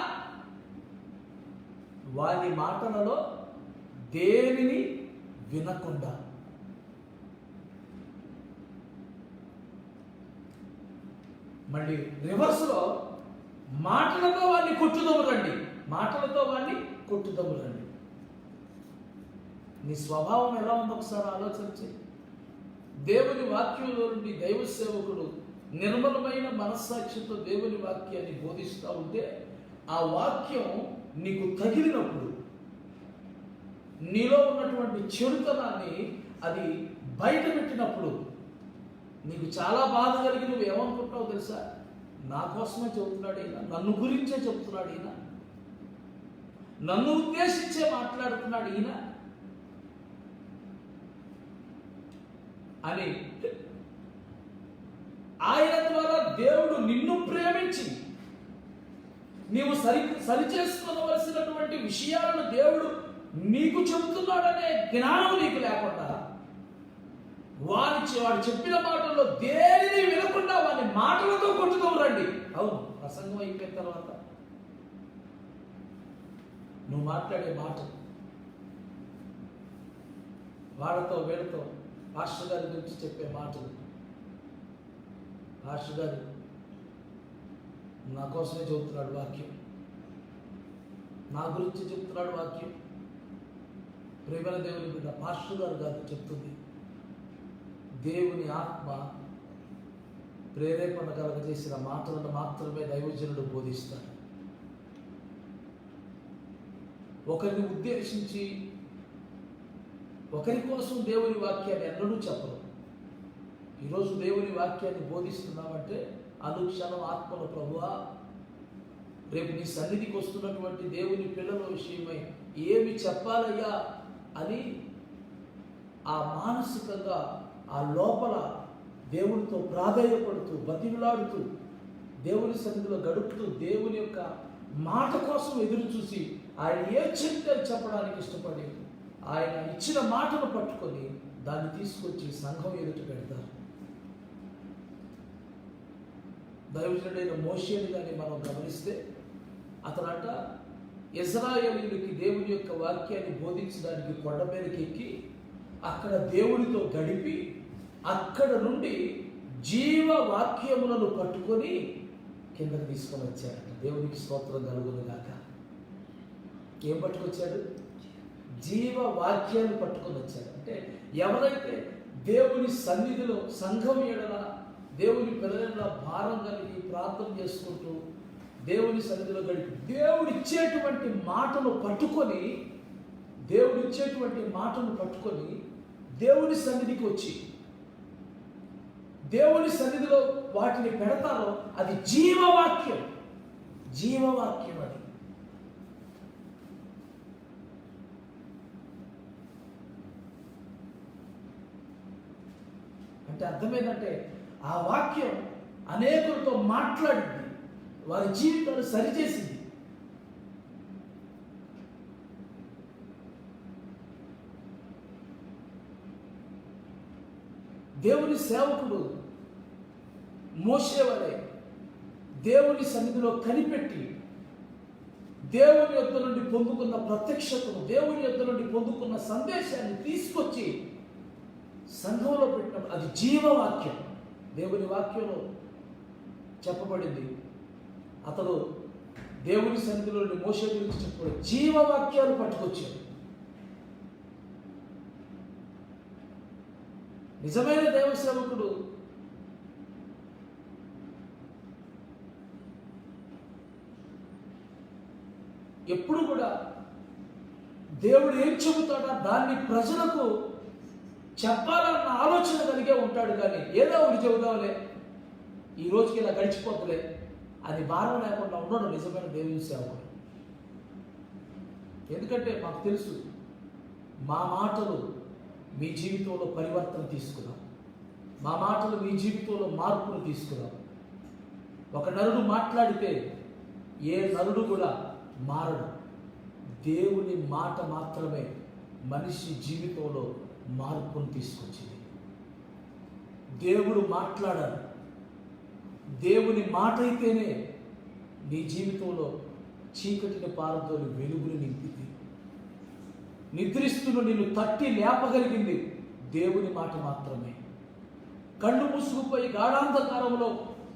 వారి మాటలలో దేనిని వినకుండా. మళ్ళీ రివర్స్లో మాటలతో వాడిని కొట్టుదమ్మురండి, మాటలతో వాడిని కొట్టుదమ్మురండి. నీ స్వభావం ఎలా ఉందో ఒకసారి ఆలోచించి. దేవుని వాక్యంలో నుండి దైవ సేవకుడు నిర్మలమైన మనస్సాక్షితో దేవుని వాక్యాన్ని బోధిస్తూ ఉంటే, ఆ వాక్యం నీకు తగిలినప్పుడు నీలో ఉన్నటువంటి చెడుతనాన్ని అది బయట పెట్టినప్పుడు నీకు చాలా బాధ కలిగి నువ్వు ఏమనుకుంటావు తెలుసా? నా కోసమే చెబుతున్నాడు ఈయన, నన్ను గురించే చెబుతున్నాడు ఈయన, నన్ను ఉద్దేశించే మాట్లాడుతున్నాడు ఈయన అని ఆయన ద్వారా దేవుడు నిన్ను ప్రేమించి నీవు సరిచేసుకోవలసినటువంటి విషయాలను దేవుడు నీకు చెబుతున్నాడనే జ్ఞానం నీకు లేకుండా, వాడు చెప్పిన మాటల్లో దేనిని వినకుండా వాని మాటలతో కొట్టుతూ రండి. అవును, ప్రసంగం అయిపోయిన తర్వాత నువ్వు మాట్లాడే మాట వాళ్ళతో వీళ్ళతో పాస్టర్ గారి గురించి చెప్పే మాటలు, పాస్టర్ గారు నా కోసమే చెబుతున్నాడు వాక్యం, నా గురించి చెప్తున్నాడు వాక్యం. ప్రేమల దేవుని బిడ్డ పాస్టర్ గారు కాదు చెప్తుంది, దేవుని ఆత్మ ప్రేరేపణ కలగజేసిన మాటలను మాత్రమే దైవజనుడు బోధిస్తాడు. ఒకరిని ఉద్దేశించి ఒకరి కోసం దేవుని వాక్యాన్ని ఎన్నడూ చెప్పరు. ఈరోజు దేవుని వాక్యాన్ని బోధిస్తున్నామంటే అనుక్షణం ఆత్మలో ప్రభువా రేపు నీ సన్నిధికి వస్తున్నటువంటి దేవుని పిల్లల విషయమై ఏమి చెప్పాలయ్యా అని ఆ మానసికంగా ఆ లోపల దేవునితో ప్రాధేయపడుతూ బతిమలాడుతూ దేవుని సన్నిధిలో గడుపుతూ దేవుని యొక్క మాట కోసం ఎదురు చూసి ఆయన ఏ చెప్తే చెప్పడానికి ఇష్టపడి ఆయన ఇచ్చిన మాటను పట్టుకొని దాన్ని తీసుకొచ్చి సంఘం ఎదుట పెడతారు. దైవజనుడైన మోషేని కానీ మనం గమనిస్తే అతనంట ఇశ్రాయేలీయులకి దేవుని యొక్క వాక్యాన్ని బోధించడానికి కొండ మీదకి ఎక్కి అక్కడ దేవునితో గడిపి అక్కడ నుండి జీవ వాక్యములను పట్టుకొని కిందకి తీసుకొని వచ్చాడట. దేవునికి స్తోత్రం కలుగును గాక. ఏం పట్టుకొచ్చాడు? జీవ వాక్యాన్ని పట్టుకొని వచ్చాడు. అంటే ఎవరైతే దేవుని సన్నిధిలో సంఘం ఎడల దేవుని పిల్లల భారం కలిగి ప్రార్థన చేసుకుంటూ దేవుని సన్నిధిలో గడిపి దేవుడిచ్చేటువంటి మాటను పట్టుకొని దేవుని సన్నిధికి వచ్చి దేవుని సన్నిధిలో వాటిని పెడతారో అది జీవవాక్యం. అది అంటే అర్థమైందంటే ఆ వాక్యం అనేకులతో మాట్లాడింది, వారి జీవితాలు సరిచేసింది. దేవుని సేవకుడు మోషే వలె దేవుని సన్నిధిలో కనిపెట్టి దేవుని యొద్ద నుండి పొందుకున్న ప్రత్యక్షతను, దేవుని యొద్ద నుండి పొందుకున్న సందేశాన్ని తీసుకొచ్చి సంఘంలో పెట్టినప్పుడు అది జీవవాక్యం. దేవుని వాక్యంలో చెప్పబడింది, అతడు దేవుని సన్నిధిలో నుండి మోషే గురించి చెప్పబడి జీవవాక్యాలు పట్టుకొచ్చాడు. నిజమైన దైవ సేవకుడు ఎప్పుడు కూడా దేవుడు ఏం చెబుతాడో దాన్ని ప్రజలకు చెప్పాలన్న ఆలోచన కలిగే ఉంటాడు. కానీ ఏదో ఒకటి చెబుదాంలే, ఈ రోజుకి ఇలా గడిచిపోతులే, అది భారం లేకుండా ఉండడం నిజమైన దేవుని సేవకుడు. ఎందుకంటే మాకు తెలుసు మా మాటలు మీ జీవితంలో పరివర్తన తీసుకురావు, మా మాటలు మీ జీవితంలో మార్పును తీసుకురావు. ఒక నరుడు మాట్లాడితే ఏ నరుడు కూడా మారడు. దేవుని మాట మాత్రమే మనిషి జీవితంలో మార్పును తీసుకొచ్చింది. దేవుడు మాట్లాడాలి. దేవుని మాట అయితేనే నీ జీవితంలో చీకటిని పారదోలి వెలుగుని నింపింది. నిద్రిస్తున్న నిన్ను తట్టి లేపగలిగింది దేవుని మాట మాత్రమే. కళ్ళు మూసుకుపోయి గాఢాంధకారంలో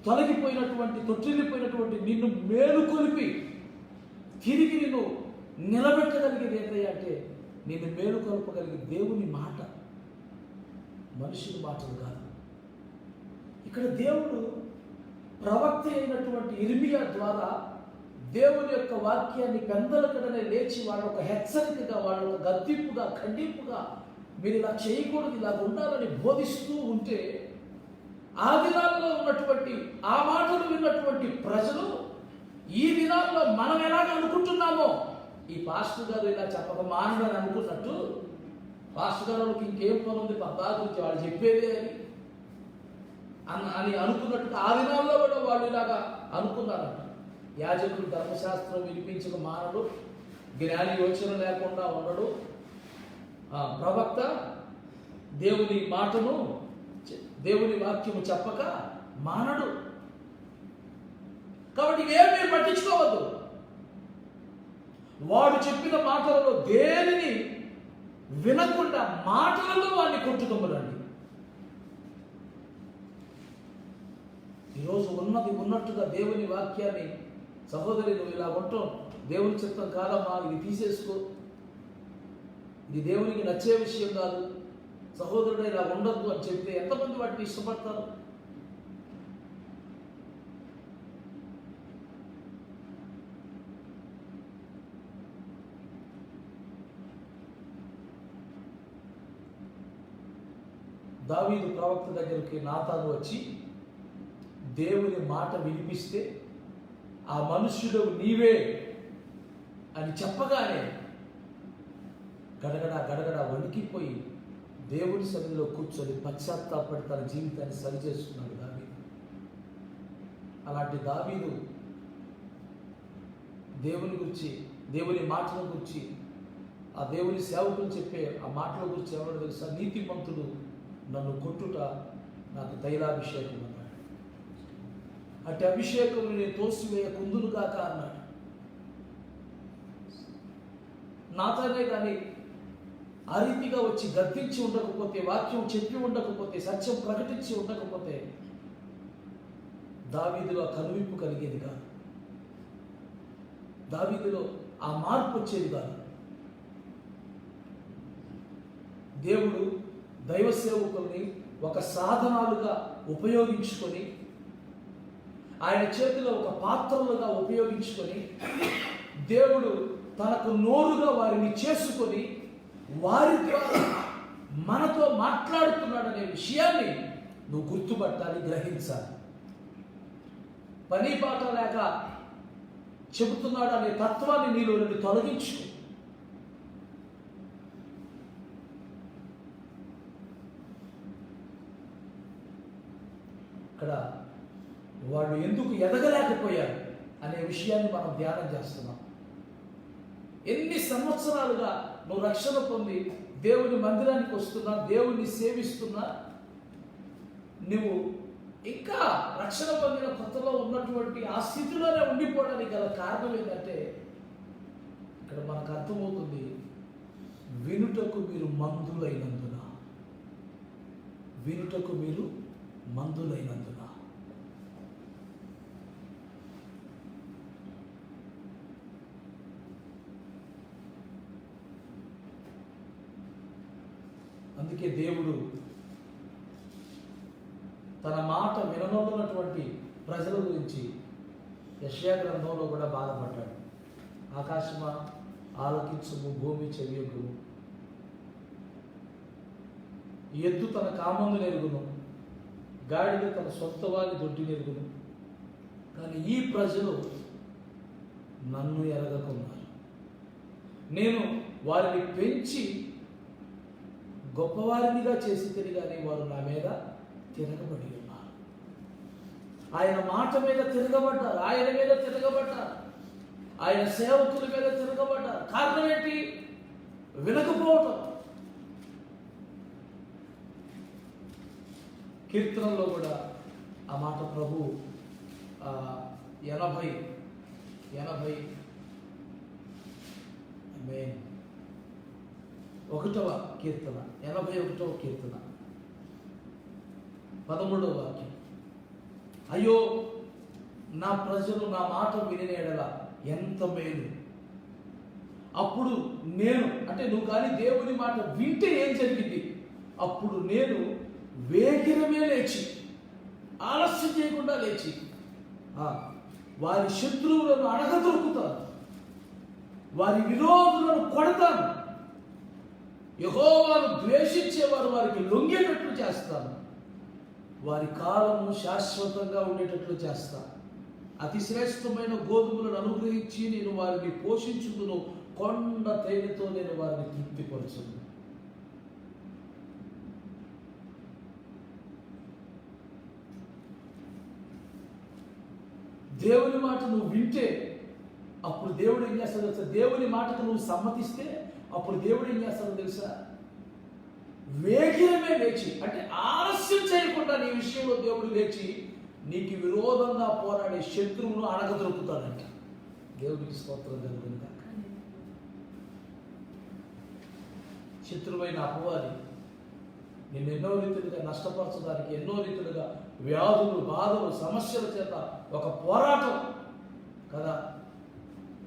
తొలగిపోయినటువంటి తొట్టిల్లిపోయినటువంటి నిన్ను మేలుకొలిపి తిరిగి నిన్ను నిలబెట్టగలిగేది ఏంటంటే అంటే నిన్ను మేలుకొల్పగలిగే దేవుని మాట, మనుషుల మాటలు కాదు. ఇక్కడ దేవుడు ప్రవక్త అయినటువంటి ఇర్మియా ద్వారా దేవుని యొక్క వాక్యాన్ని పెందలకడనే లేచి వాళ్ళ ఒక హెచ్చరికగా, వాళ్ళ ఒక గద్దింపుగా, ఖండింపుగా మీరు ఇలా చేయకూడదు, ఇలా ఉండాలని బోధిస్తూ ఉంటే ఆ దినాల్లో ఉన్నటువంటి ఆ మాటలు విన్నటువంటి ప్రజలు ఈ దినాల్లో మనం ఎలాగ అనుకుంటున్నామో, ఈ పాస్టర్ గారు ఇలా చెప్పక మానడని అనుకున్నట్టు, పాస్టర్ గారికి ఇంకేం పని ఉంది పద్దాకు వాళ్ళు చెప్పేదే అని అనుకున్నట్టు ఆ దినాల్లో కూడా వాళ్ళు ఇలాగా అనుకున్నారంట. యాజకుడు ధర్మశాస్త్రం వినిపించక మానడు, జ్ఞాని యోచన లేకుండా ఉండడు, ప్రవక్త దేవుని మాటను దేవుని వాక్యము చెప్పక మానడు. కాబట్టి ఏమీ పట్టించుకోవద్దు. వాడు చెప్పిన మాటలలో దేనిని వినకుండా మాటలలో వాడిని కొట్టుకొమ్మరండి. ఈరోజు ఉన్నది ఉన్నట్టుగా దేవుని వాక్యాన్ని, సహోదరి నువ్వు ఇలా ఉంటావు, దేవుని చిత్తం కాదమ్మా, ఇది తీసేసుకో, ఇది దేవునికి నచ్చే విషయం కాదు, సహోదరుడు ఇలా ఉండద్దు అని చెప్తే ఎంతమంది వాటిని ఇష్టపడతారు? దావీదు ప్రవక్త దగ్గరికి నాతాను వచ్చి దేవుని మాట వినిపిస్తే ఆ మనుష్యుడు నీవే అని చెప్పగానే గడగడ గడగడ వణికిపోయి దేవుని సన్నిధిలో కూర్చొని పశ్చాత్తాపడి తన జీవితాన్ని సరిచేసుకున్నాడు దావీదు. అలాంటి దావీదు దేవుని గురించి, దేవుని మాటల గురించి, ఆ దేవుని సేవకులు చెప్పే ఆ మాటల గురించి ఎవరో తెలుసా? నీతిమంతుడు నన్ను కొట్టుట నాకు తైలాభిషేకం అన్నాడు. అటు అభిషేకం నేను తోసివేయ కుందులు కాక అన్నాడు. నాతోనే కానీ ఆ రీతిగా వచ్చి గద్దించి ఉండకపోతే, వాక్యం చెప్పి ఉండకపోతే, సత్యం ప్రకటించి ఉండకపోతే దావీదులో ఆ కనువిప్పు కలిగేది కాదు, దావీదులో ఆ మార్పు వచ్చేది కాదు. దేవుడు దైవ సేవకుల్ని ఒక సాధనాలుగా ఉపయోగించుకొని, ఆయన చేతిలో ఒక పాత్రలుగా ఉపయోగించుకొని, దేవుడు తనకు నోరుగా వారిని చేసుకొని వారి ద్వారా మనతో మాట్లాడుతున్నాడనే విషయాన్ని నువ్వు గుర్తుపట్టాలి, గ్రహించాలి. పని పాట లేక చెబుతున్నాడు అనే తత్వాన్ని నీలో నుండి తొలగించు. ఇక్కడ వాళ్ళు ఎందుకు ఎదగలేకపోయారు అనే విషయాన్ని మనం ధ్యానం చేస్తున్నాం. ఎన్ని సంవత్సరాలుగా నువ్వు రక్షణ పొంది దేవుని మందిరానికి వస్తున్నా, దేవుని సేవిస్తున్నా, నువ్వు ఇంకా రక్షణ పొందిన కొత్తలో ఉన్నటువంటి ఆ స్థితిలోనే ఉండిపోవడానికి గల కారణం ఏంటంటే, ఇక్కడ మనకు అర్థమవుతుంది, వినుటకు మీరు మందులైనందున, వినుటకు మీరు మందులైనందున. అందుకే దేవుడు తన మాట విననొల్లనటువంటి ప్రజల గురించి యెషయా గ్రంథంలో కూడా బాధపడ్డాడు. ఆకాశమా ఆలకించుము, భూమి చెవియొగ్గుము, ఎద్దు తన కామందు నెరుగును, గాడిద తన సొంత వారి దొడ్డి నెరుగును, కానీ ఈ ప్రజలు నన్ను ఎరగకున్నారు. నేను వారిని పెంచి గొప్పవారినిగా చేసి తిరిగానే వారు నా మీద తిరగబడి ఉన్నారు. ఆయన మాట మీద తిరగబడ్డారు, ఆయన మీద తిరగబడ్డారు, ఆయన సేవకుల మీద తిరగబడ్డారు. కారణం ఏంటి? వినకపోవటం. కీర్తనలో కూడా ఆ మాట ప్రభు 81వ కీర్తన 81వ కీర్తన 13వ వాక్యం, అయ్యో నా ప్రజలు నా మాట విని ఎడల ఎంత మేలు. అప్పుడు నేను, అంటే నువ్వు కానీ దేవుని మాట వింటే ఏం జరిగింది? అప్పుడు నేను వేగిరమే లేచి, ఆలస్యం చేయకుండా లేచి వారి శత్రువులను అణగదొరుకుతాను, వారి విరోధులను కొడతాను, యెహోవాను ద్వేషించేవారు వారికి లొంగేటట్లు చేస్తాను, వారి కాలము శాశ్వతంగా ఉండేటట్లు చేస్తాను. అతి శ్రేష్టమైన గోధుమలను అనుగ్రహించి నేను వారిని పోషించుదును, కొండ తేనెతో నేను వారిని తృప్తిపరచును. దేవుని మాట నువ్వు వింటే అప్పుడు దేవుడు ఏం చేస్తాడో తెలుసా? దేవుని మాటకు నువ్వు సమ్మతిస్తే అప్పుడు దేవుడు ఏం చేస్తాడో తెలుసా? వేగిరమే లేచి, అంటే ఆలస్యం చేయకుండా నీ విషయంలో దేవుడు లేచి నీకు విరోధంగా పోరాడే శత్రువును అణగదొరుకుతాడంట. దేవుడికి స్తోత్రం జరుగుతుంది. శత్రువైన అపవాది నిన్ను ఎన్నో రీతులుగా నష్టపరచడానికి, ఎన్నో రీతులుగా వ్యాధులు, బాధలు, సమస్యల చేత ఒక పోరాటం కదా.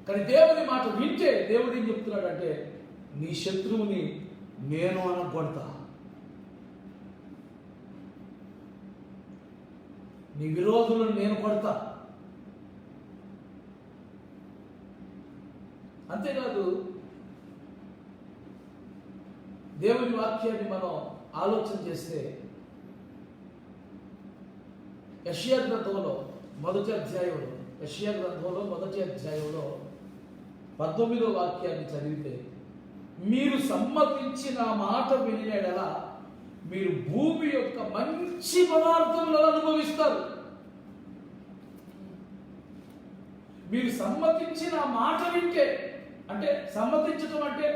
కానీ దేవుని మాట వింటే దేవుడు ఏం చెప్తున్నాడంటే, నీ శత్రువుని నేను అనగొడతా, నీ విరోధులను నేను కొడతా. అంతేకాదు, దేవుని వాక్యాన్ని మనం ఆలోచన చేస్తే యెషయా గ్రంథంలో మొదటి అధ్యాయంలో 19వ వాక్యాన్ని చదివితే, మీరు సమ్మతించిన మాట వినేలా మీరు భూమి యొక్క మంచి పదార్థములను అనుభవిస్తారు. మీరు సమ్మతించిన మాట వింటే, అంటే సమ్మతించడం అంటే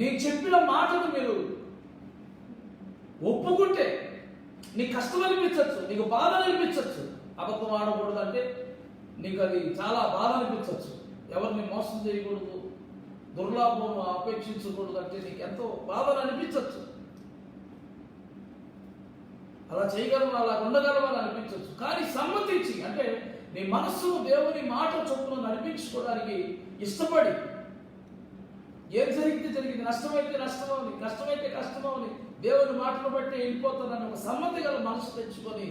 నేను చెప్పిన మాటను మీరు ఒప్పుకుంటే, నీకు కష్టం అనిపించవచ్చు, నీకు బాధ అనిపించవచ్చు. అబద్ధం ఆడకూడదు అంటే నీకు అది చాలా బాధ అనిపించవచ్చు. ఎవరిని మోసం చేయకూడదు, దుర్లాభం అపేక్షించకూడదు అంటే నీకు ఎంతో బాధ అనిపించవచ్చు. అలా చేయగలమా, అలా ఉండగలమని అనిపించవచ్చు. కానీ సమ్మతించి, అంటే నీ మనస్సును దేవుని మాట చొప్పున నడిపించుకోవడానికి ఇష్టపడి, ఏం జరిగితే జరిగింది, నష్టమైతే నష్టమవుని, కష్టమైతే కష్టమవుని, దేవుని మాటను బట్టి వెళ్ళిపోతానని ఒక సమ్మతి గల మనసు తెచ్చుకొని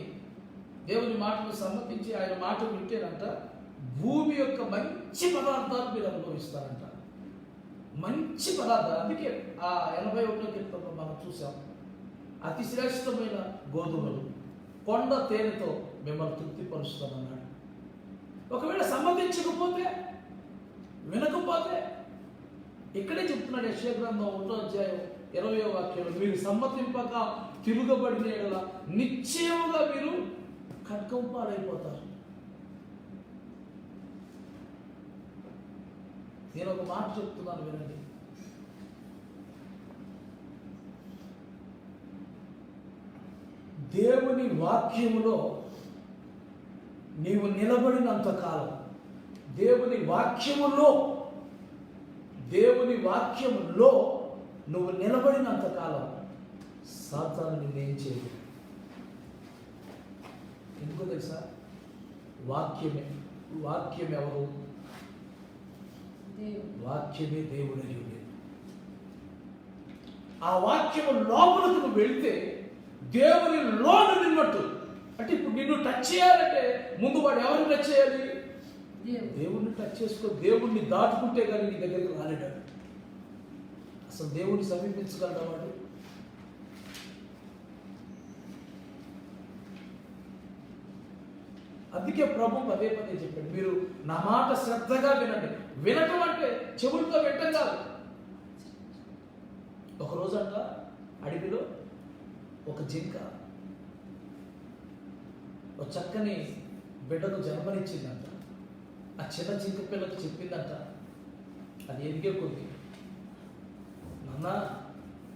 దేవుని మాటను సమ్మతించి ఆయన మాట వింటేనంట భూమి యొక్క మంచి పదార్థాలు మీరు అనుభవిస్తారంట. మంచి పదార్థాలు. అందుకే ఆ 81వ కీర్తనలో మనం చూసాం, అతి శ్రేష్టమైన గోధుమలు కొండ తేనెతో మిమ్మల్ని తృప్తిపరుస్తామన్నాడు. ఒకవేళ సమ్మతించకపోతే, వినకపోతే, ఇక్కడే చెప్తున్నాడు యెషయా గ్రంథం 1వ అధ్యాయం 20వ వాక్యంలో, మీరు సమ్మతింపక తిరుగబడిన యెడల నిశ్చయముగా మీరు ఖడ్గం పాలైపోతారు. నేను ఒక మాట చెప్తున్నాను, వినండి. దేవుని వాక్యములో నీవు నిలబడినంత కాలం, దేవుని వాక్యములో నువ్వు నిలబడినంత కాలం సాతాను నిన్నేం చేయదు. ఎందుకో తెలుసా? వాక్యం ఎవరు? వాక్యమే దేవుడు అయి ఉండేది. ఆ వాక్యము లోపలకు నువ్వు వెళితే దేవుని లోను నిన్నట్టు. అంటే ఇప్పుడు నిన్ను టచ్ చేయాలంటే ముందు వాడు ఎవరిని టచ్ చేయాలి? దేవుణ్ణి టచ్ చేసుకో. దేవుణ్ణి దాటుకుంటే కానీ నీ దగ్గరికి రాలేడాడు. అసలు దేవుణ్ణి సమీపించగలడా వాడు? అందుకే ప్రభు పదే పదే చెప్పాడు, మీరు నా మాట శ్రద్ధగా వినండి. వినటం అంటే చెవులతో వినటం కాదు. ఒకరోజంట అడవిలో ఒక జింక ఒక చక్కని బిడ్డకు జన్మనిచ్చిందంట. ఆ చిన్న జింక పిల్లకు చెప్పిందంట, అది ఎదిగే కొద్ది, నాన్న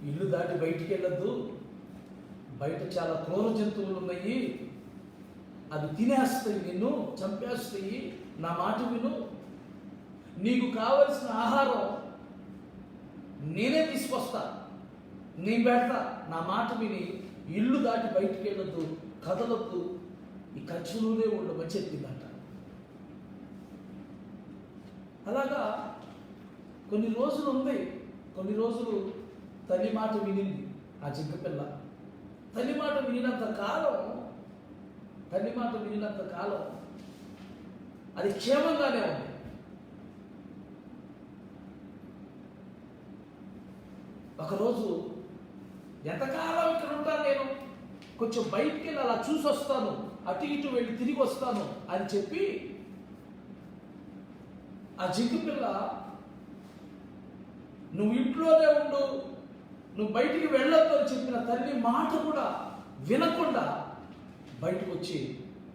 ఇల్లు దాటి బయటికి వెళ్ళొద్దు, బయట చాలా క్రూర జంతువులు ఉన్నాయి, అవి తినేస్తాయి, నిన్ను చంపేస్తాయి, నా మాట విను, నీకు కావలసిన ఆహారం నేనే తీసుకొస్తా, నేను పెడతా, నా మాట విని ఇల్లు దాటి బయటికి వెళ్ళొద్దు, కదలొద్దు, ఈ కంచెలోనే ఉండమని చెప్పిందంట. అలాగా కొన్ని రోజులు ఉంది, కొన్ని రోజులు తల్లి మాట వినింది ఆ జింక పిల్ల. తల్లి మాట వినినంత కాలం అది క్షేమంగానే ఉంది. ఒకరోజు ఎంతకాలం ఇక్కడ ఉంటాను నేను, కొంచెం బయటికి వెళ్ళి అలా చూసి వస్తాను, అటు ఇటు వెళ్ళి తిరిగి వస్తాను అని చెప్పి ఆ జింక పిల్ల, నువ్వు ఇంట్లోనే ఉండు, నువ్వు బయటికి వెళ్ళొద్దు అని చెప్పిన తల్లి మాట కూడా వినకుండా బయటకు వచ్చి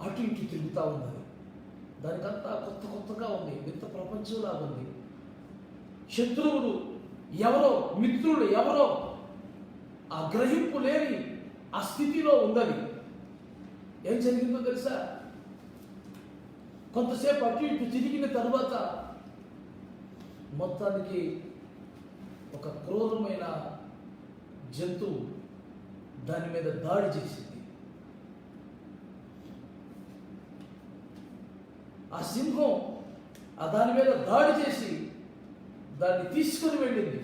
అటు ఇటు తిరుగుతూ ఉన్నది. దానికంతా కొత్తగా ఉంది, వింత ప్రపంచంలాగా ఉంది. శత్రువులు ఎవరో, మిత్రులు ఎవరో, ఆ గ్రహింపు లేని ఆ స్థితిలో ఉందని. ఏం జరిగిందో తెలుసా? కొంతసేపు అటు ఇటు తిరిగిన తర్వాత మొత్తానికి ఒక క్రూరమైన జంతువు దాని మీద దాడి చేసింది. ఆ సింహం దాని మీద దాడి చేసి దాన్ని తీసుకుని వెళ్ళింది.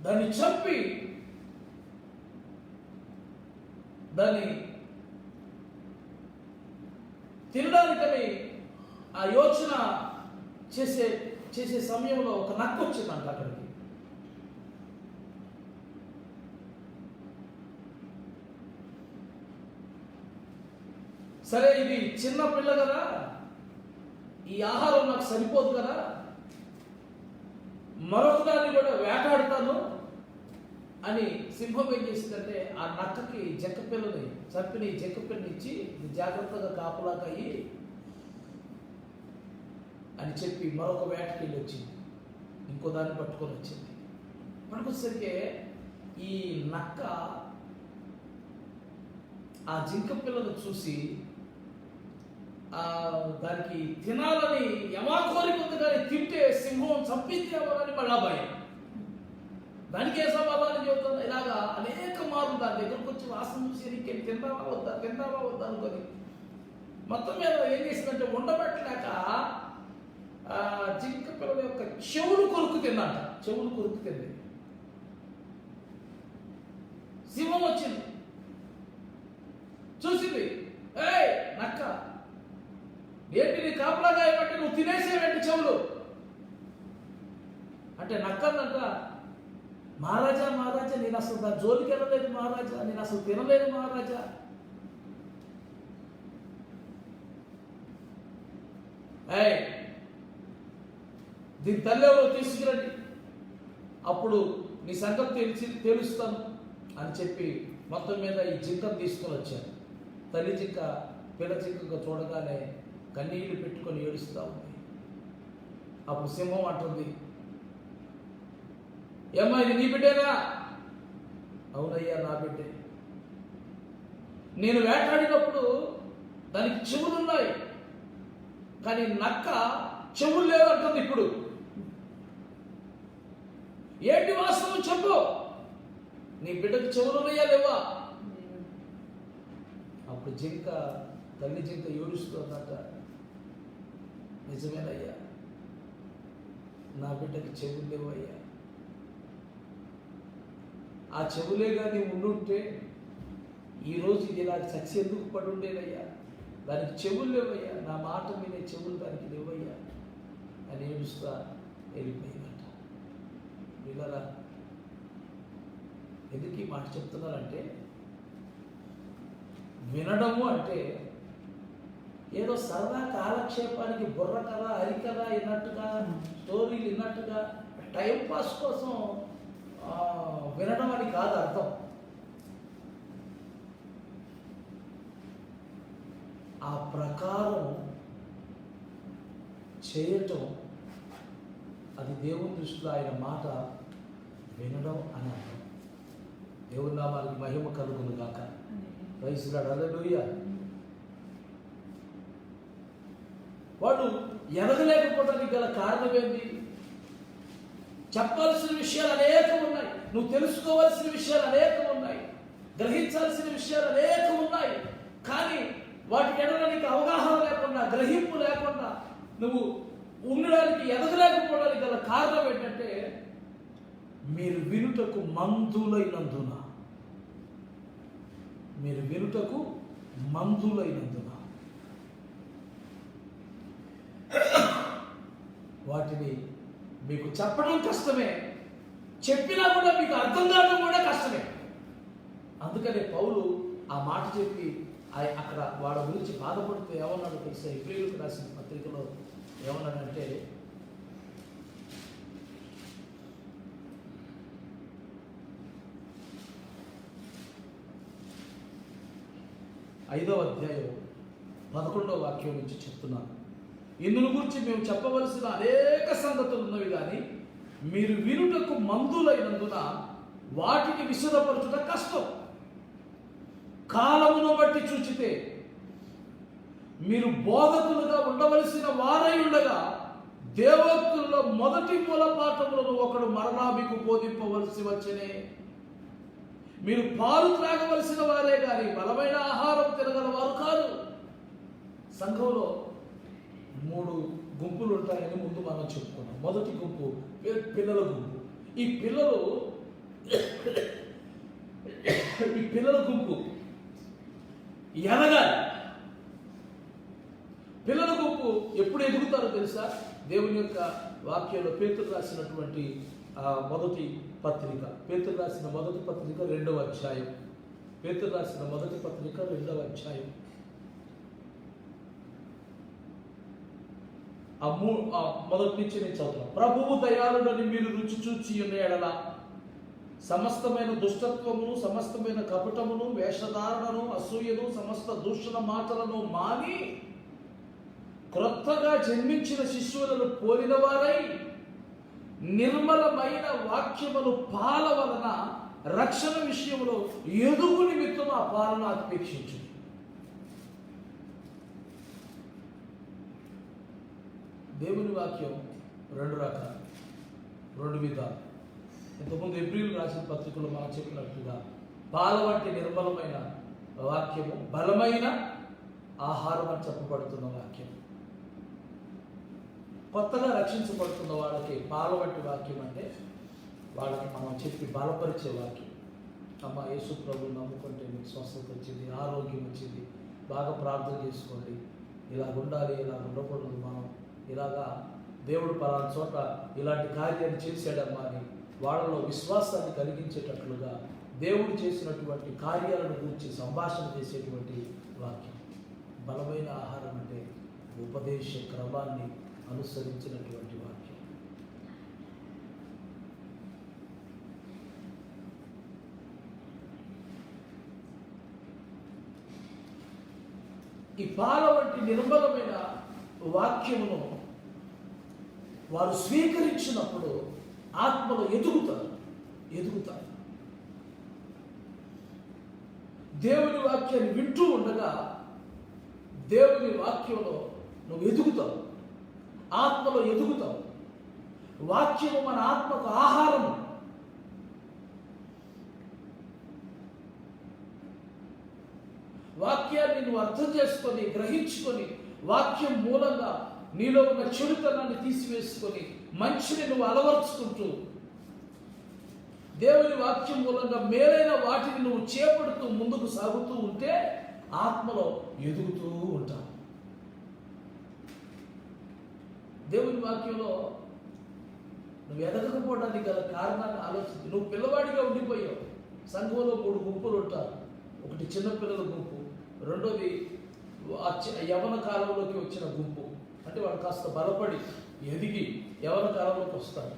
దాన్ని చంపి దాన్ని తినడానికని ఆ యోచన చేసే సమయంలో ఒక నక్క వచ్చిందంట అక్కడికి. సరే, ఇది చిన్న పిల్ల కదా, ఈ ఆహారం నాకు సరిపోదు కదా, మరొక దాన్ని కూడా వేటాడుతాను అని సింహం ఏం చేసిందంటే ఆ నక్కకి జంక పిల్లని చంపిన ఈ జంక పిల్లని ఇచ్చి జాగ్రత్తగా కాపులాకయ్యి అని చెప్పి మరొక వేటకి వెళ్ళి వచ్చింది, ఇంకో దాన్ని పట్టుకొని వచ్చింది. పట్టుకొచ్చేసరికి ఈ నక్క ఆ జింక పిల్లను చూసి దానికి తినాలని యమా కోరిక ఉంది, కానీ తింటే సింహం చంపింది ఎవరని మళ్ళా భయం. దానికి ఏ సమాధానం చెబుతుంది? ఇలాగా అనేక మార్లు దాని దగ్గరకు వచ్చి వాసన చూసి నీకేం తిందామా వద్దా అనుకొని మొత్తం మీద ఏం చేసిందంటే ఉండబట్టలేక జింక పిల్లల యొక్క చెవులు కొరుకు తిందంట. సింహం వచ్చింది, చూసింది, ఏయ్ నక్క, ఏంటి నీ కాపలాగా ఏమంటే నువ్వు తినేసేవేంటి చెవులు అంటే నక్కందంట, మహారాజా నేను అసలు నా జోలికి వెళ్ళలేదు మహారాజా, నేను అసలు తినలేదు మహారాజా. దీని తల్లి ఎవరో తీసుకురండి, అప్పుడు నీ సంగతి తెలుస్తాను అని చెప్పి మొత్తం మీద ఈ జింకను తీసుకొని వచ్చాను. తల్లి జింక పిల్ల జింకగా చూడగానే కన్నీళ్లు పెట్టుకొని ఏడుస్తూ ఉంది. అప్పుడు సింహం అంటుంది, ఏమ్మా ఇది నీ బిడ్డేనా? అవునయ్యా నా బిడ్డే. నేను వేటాడినప్పుడు దానికి చెవులున్నాయి, కానీ నక్క చెవులు లేదంటుంది. ఇప్పుడు ఏంటి వాస్తవం చెప్పు, నీ బిడ్డకు చెవులున్నాయా లేవా? అప్పుడు తల్లి జింక ఏడుస్తుందట, నిజమేనయ్యా, నా బిడ్డకి చెవులు లేవయ్యా. ఆ చెవులే కానీ ఉండుంటే ఈరోజు ఇది నాకు చచ్చి ఎందుకు పడి ఉండేదయ్యా, దానికి చెవులు లేవయ్యా, నా మాట వినే చెవులు దానికి లేవయ్యా అని ఏడుస్తా వెళ్ళిపోయిందట. వినరా, ఎందుకు ఈ మాట చెప్తున్నారంటే, వినడము అంటే ఏదో సరదా కాలక్షేపానికి బుర్ర కథ హరికథ విన్నట్టుగా స్టోరీలు విన్నట్టుగా టైంపాస్ కోసం వినడం అని కాదు అర్థం. ఆ ప్రకారం చేయటం అది దేవుని దృష్టిలో ఆయన మాట వినడం అని అర్థం. దేవుని నామానికి మహిమ కలుగును గాక. ప్రైజ్ లార్డ్, హల్లెలూయా. వాడు ఎదగలేకపోవడానికి గల కారణం ఏంటి? చెప్పాల్సిన విషయాలు అనేకం ఉన్నాయి, నువ్వు తెలుసుకోవాల్సిన విషయాలు అనేకం ఉన్నాయి, గ్రహించాల్సిన విషయాలు అనేకం ఉన్నాయి. కానీ వాటికి ఎడడానికి అవగాహన లేకుండా, గ్రహింపు లేకుండా నువ్వు ఉండడానికి, ఎదగలేకపోవడానికి గల కారణం ఏంటంటే మీరు వినుటకు మందులైనందున. మీరు వినుటకు మందులైనందున వాటిని మీకు చెప్పడం కష్టమే, చెప్పినా కూడా మీకు అర్థం కావడం కూడా కష్టమే. అందుకనే పౌలు ఆ మాట చెప్పి అక్కడ వాళ్ళ గురించి బాధపడుతూ ఏమన్నాడు తెలుసా? హెబ్రీయులకు రాసిన పత్రికలో ఏమన్నాడంటే, 5వ అధ్యాయం 11వ వాక్యం నుంచి చెప్తున్నాను. ఇందును గురించి మేము చెప్పవలసిన అనేక సంగతులు ఉన్నవి, కానీ మీరు వినుటకు మందులైనందున వాటిని విశదపరచుట కష్టం. కాలమును బట్టి చూచితే మీరు బోధకులుగా ఉండవలసిన వారై ఉండగా దేవోక్తుల్లో మొదటి మూల పాఠములను ఒకడు మరలా మీకు బోధింపవలసి వచ్చనే. మీరు పాలు త్రాగవలసిన వారే కానీ బలమైన ఆహారం తినగలవారు కాదు. సంఘంలో 3 గుంపులు ఉంటాయని ముందు మనం చెప్పుకున్నాం. మొదటి గుంపు పిల్లల గుంపు. ఈ పిల్లల గుంపు ఎదగాలి. పిల్లల గుంపు ఎప్పుడు ఎదుగుతారో తెలుసా? దేవుని యొక్క వాక్యంలో పేతురు రాసినటువంటి మొదటి పత్రిక, పేతురు రాసిన మొదటి పత్రిక 2వ అధ్యాయం, పేతురు రాసిన మొదటి పత్రిక 2వ అధ్యాయం మొదటి నుంచి నేను చదువుతాను. ప్రభువు దయాళుడని మీరు రుచి చూచి ఉన్న ఎడల సమస్తమైన దుష్టత్వమును, సమస్తమైన కపటమును, వేషధారణను, అసూయను, సమస్త దూషణ మాటలను మాని క్రొత్తగా జన్మించిన శిశువులను పోలిన వారై నిర్మలమైన వాక్యములు పాల వలన రక్షణ విషయంలో ఎదుగు నిమిత్తం ఆ పాలన అపేక్షించు. దేవుని వాక్యం 2 రకాలు, 2 విధాలు. ఇంతకుముందు హెబ్రీయులకు రాసిన పత్రికలో మనం చెప్పినట్టుగా పాల వంటి నిర్మలమైన వాక్యము, బలమైన ఆహారం అని చెప్పబడుతున్న వాక్యం. కొత్తగా రక్షించబడుతున్న వాళ్ళకి పాల వంటి వాక్యం అంటే వాళ్ళకి మనం చెప్పి బలపరిచే వాక్యం. అమ్మ యేసు ప్రభువుని నమ్ముకుంటే మీకు స్వస్థత వచ్చింది, ఆరోగ్యం వచ్చింది, బాగా ప్రార్థన చేసుకోండి, ఇలా ఉండాలి, ఇలా ఉండకూడదు, మనం ఇలాగా దేవుడు పలానా చోట ఇలాంటి కార్యాన్ని చేశాడమ్మా అని వాళ్ళలో విశ్వాసాన్ని కలిగించేటట్లుగా దేవుడు చేసినటువంటి కార్యాలను గురించి సంభాషణ చేసేటువంటి వాక్యం. బలమైన ఆహారం అంటే ఉపదేశ క్రమాన్ని అనుసరించినటువంటి వాక్యం. ఈ పాల వంటి నిర్మలమైన వాక్యమును వారు స్వీకరించినప్పుడు ఆత్మలో ఎదుగుతారు. దేవుని వాక్యాన్ని వింటూ ఉండగా దేవుని వాక్యంలో నువ్వు ఎదుగుతావు, ఆత్మలో ఎదుగుతావు. వాక్యము మన ఆత్మకు ఆహారము. వాక్యాన్ని నువ్వు అర్థం చేసుకొని, గ్రహించుకొని, వాక్యం మూలంగా నీలో ఉన్న చెడుతనాన్ని తీసివేసుకొని మంచిని నువ్వు అలవర్చుకుంటూ దేవుని వాక్యం మూలంగా మేలైన వాటిని నువ్వు చేపడుతూ ముందుకు సాగుతూ ఉంటే ఆత్మలో ఎదుగుతూ ఉంటావు. దేవుని వాక్యంలో నువ్వు ఎదగకపోవడానికి గల కారణాన్ని ఆలోచించి, నువ్వు పిల్లవాడిగా ఉండిపోయావు. సంఘంలో 3 గుంపులు ఉంటారు. ఒకటి చిన్నపిల్లల గుంపు, రెండోది యవన కాలంలోకి వచ్చిన గుంపు, అంటే వాళ్ళు కాస్త బలపడి ఎదిగి యవన కాలంలోకి వస్తారు.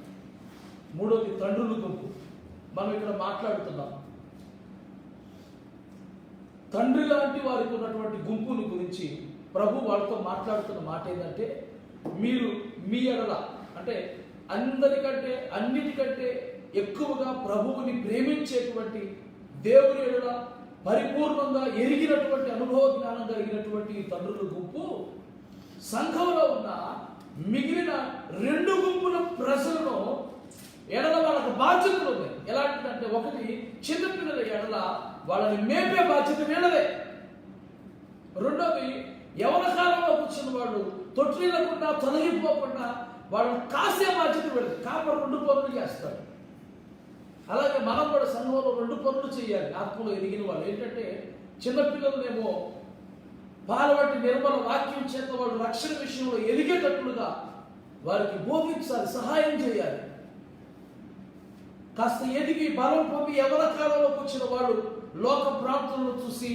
మూడోది తండ్రుల గుంపు. మనం ఇక్కడ మాట్లాడుతున్నాం తండ్రి లాంటి వారికి ఉన్నటువంటి గుంపుని గురించి ప్రభు వాళ్ళతో మాట్లాడుతున్న మాట ఏంటంటే, మీరు మీ ఎడల, అంటే అందరికంటే అన్నిటికంటే ఎక్కువగా ప్రభువుని ప్రేమించేటువంటి, దేవుని ఎడల పరిపూర్ణంగా ఎరిగినటువంటి అనుభవ జ్ఞానం కలిగినటువంటి తండ్రుల గుంపు సంఘంలో ఉన్న మిగిలిన 2 గుంపుల ప్రజలను ఎడల వాళ్ళకి బాధ్యతలు ఉన్నాయి. ఎలాంటిదంటే, ఒకటి చిన్నపిల్లల ఎడల వాళ్ళని మేపే బాధ్యత వీళ్ళదే. రెండోది యవన కాలంలో వచ్చిన వాళ్ళు తొట్టిల్లకుండా తొలగిపోకుండా వాళ్ళని కాసే బాధ్యత వీళ్ళది. కాపరు 2 పనులు చేస్తారు. అలాగే మనం కూడా సంఘంలో 2 పనులు చేయాలి. ఆత్మలో ఎదిగిన వాళ్ళు ఏంటంటే, చిన్నపిల్లలనేమో పాలబట్టి నిర్మల వాక్యం చేత వాళ్ళు రక్షణ విషయంలో ఎదిగేటట్లుగా వారికి బోధించాలి, సహాయం చేయాలి. కాస్త ఎదిగి బలం పొంది యవన కాలంలోకి వచ్చిన వాళ్ళు లోక ప్రాంతాలను చూసి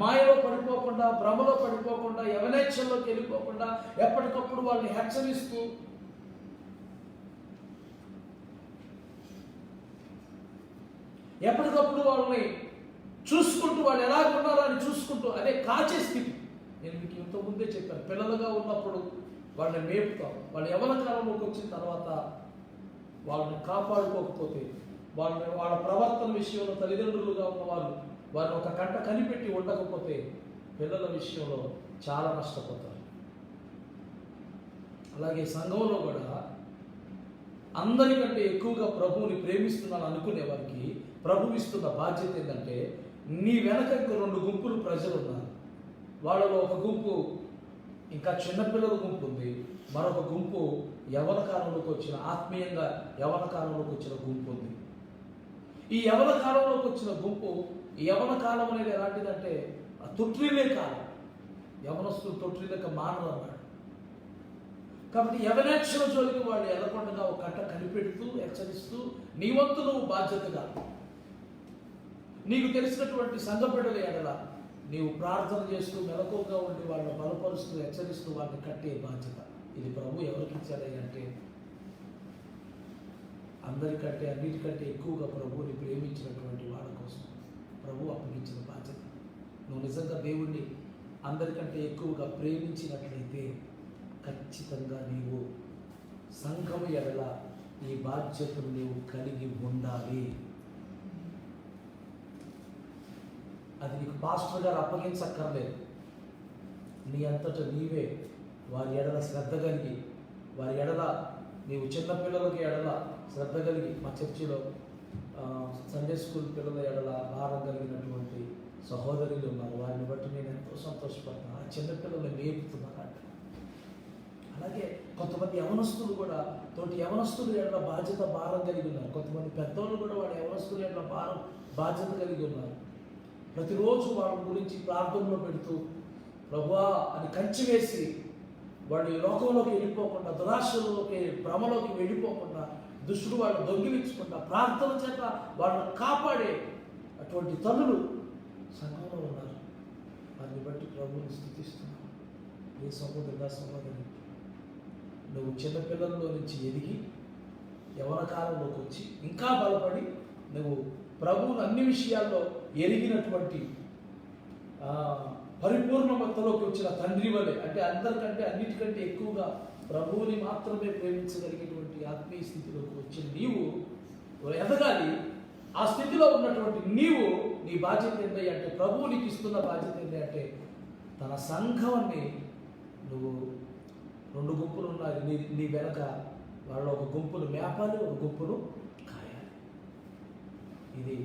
మాయలో పడిపోకుండా, భ్రమలో పడిపోకుండా, యవనేచ్ఛల్లోకి వెళ్ళిపోకుండా ఎప్పటికప్పుడు వాళ్ళని హెచ్చరిస్తూ ఎప్పటికప్పుడు వాళ్ళని చూసుకుంటూ వాళ్ళు ఎలా ఉన్నారో అని చూసుకుంటూ, అదే కాచే స్థితి. నేను మీకు ఇంతకుముందే చెప్పాను, పిల్లలుగా ఉన్నప్పుడు వాళ్ళని మేపుతాం. వాళ్ళు యవన కాలంలోకి వచ్చిన తర్వాత వాళ్ళని కాపాడుకోకపోతే, వాళ్ళ ప్రవర్తన విషయంలో తల్లిదండ్రులుగా ఉన్న వాళ్ళు వారిని ఒక కంట కనిపెట్టి ఉండకపోతే పిల్లల విషయంలో చాలా నష్టపోతారు. అలాగే సంఘంలో కూడా అందరికంటే ఎక్కువగా ప్రభువుని ప్రేమిస్తున్నాను అనుకునే వారికి ప్రభు ఇస్తున్న బాధ్యత ఏంటంటే, నీ వెనక ఇంకో 2 గుంపులు ప్రజలు ఉన్నారు. వాళ్ళలో ఒక గుంపు ఇంకా చిన్నపిల్లల గుంపు ఉంది, మరొక గుంపు యవన కాలంలోకి వచ్చిన, ఆత్మీయంగా యవన కాలంలోకి వచ్చిన గుంపు ఉంది. ఈ యవన కాలంలోకి వచ్చిన గుంపు, ఈ యవన కాలం అనేది ఎలాంటిదంటే తొట్టిల్లే కాలం. యవనస్తులు తొట్టిల్లక మానరు అన్నాడు. కాబట్టి యవనేచ్ఛల జోలికి వాళ్ళు ఎదగకుండా ఒక కట్ట కనిపెడుతూ హెచ్చరిస్తూ, నీ వంతు నువ్వు బాధ్యతగా నీకు తెలిసినటువంటి సంఘ బిడ్డల ఎడల నీవు ప్రార్థన చేస్తూ మెలకువగా ఉండి వాళ్ళని బలపరుస్తూ హెచ్చరిస్తూ వాళ్ళని కట్టే బాధ్యత. ఇది ప్రభు ఎవరికి ఇచ్చాడంటే, అందరికంటే అన్నిటికంటే ఎక్కువగా ప్రభువుని ప్రేమించినటువంటి వాళ్ళ కోసం ప్రభు అప్పగించిన బాధ్యత. నువ్వు నిజంగా దేవుణ్ణి అందరికంటే ఎక్కువగా ప్రేమించినట్లయితే ఖచ్చితంగా నీవు సంఘం ఎడల ఈ బాధ్యతను నీవు కలిగి ఉండాలి. అది నీకు పాస్టర్ గారు అప్పగించక్కర్లేదు. నీ అంతటా నీవే వారి ఎడల శ్రద్ధ కలిగి, వారి ఎడల నీవు చిన్నపిల్లలకి ఎడల శ్రద్ధ కలిగి, మా చర్చిలో సండే స్కూల్ పిల్లల ఎడల భారం కలిగినటువంటి సహోదరులు ఉన్నారు. వారిని బట్టి నేను ఎంతో సంతోషపడుతున్నాను. ఆ చిన్నపిల్లల్ని మేపుతున్నాను. అలాగే కొంతమంది యవనస్తులు కూడా తోటి యవనస్తులు ఎడల బాధ్యత భారం కలిగి ఉన్నారు. కొంతమంది పెద్దవాళ్ళు కూడా వాళ్ళ యవనస్తులు ఎడల బాధ్యత కలిగి ఉన్నారు. ప్రతిరోజు వాళ్ళ గురించి ప్రార్థనలో పెడుతూ ప్రభువా అని కంచి వేసి వాళ్ళు ఈ లోకంలోకి వెళ్ళిపోకుండా, దురాశలోకి భ్రమలోకి వెళ్ళిపోకుండా, దుష్టుడు వాళ్ళు దొంగిలించకుండా ప్రార్థన చేత వాళ్ళని కాపాడే అటువంటి తల్లులు సంఘంలో ఉన్నారు. వారిని బట్టి ప్రభువుని స్తుతిస్తున్నాను. ఏ సహోదరుడా సహోదరి, నువ్వు చిన్నపిల్లల్లో నుంచి ఎదిగి యవన కాలంలోకి వచ్చి ఇంకా బలపడి నువ్వు ప్రభువును అన్ని విషయాల్లో ఎరిగినటువంటి పరిపూర్ణమతలోకి వచ్చిన తండ్రి వలె, అంటే అందరికంటే అన్నిటికంటే ఎక్కువగా ప్రభువుని మాత్రమే ప్రేమించగలిగేటువంటి ఆత్మీయ స్థితిలోకి వచ్చిన నీవు ఎదగాలి. ఆ స్థితిలో ఉన్నటువంటి నీవు నీ బాధ్యత ఏంటి అంటే, ప్రభువు నీకు ఇస్తున్న బాధ్యత ఏంటి అంటే, తన సంఘాన్ని నువ్వు 2 గుంపులు ఉన్నాయి నీ వెనక, వాళ్ళ ఒక గుంపును మేపాలి, ఒక గుంపును కాయాలి. ఇది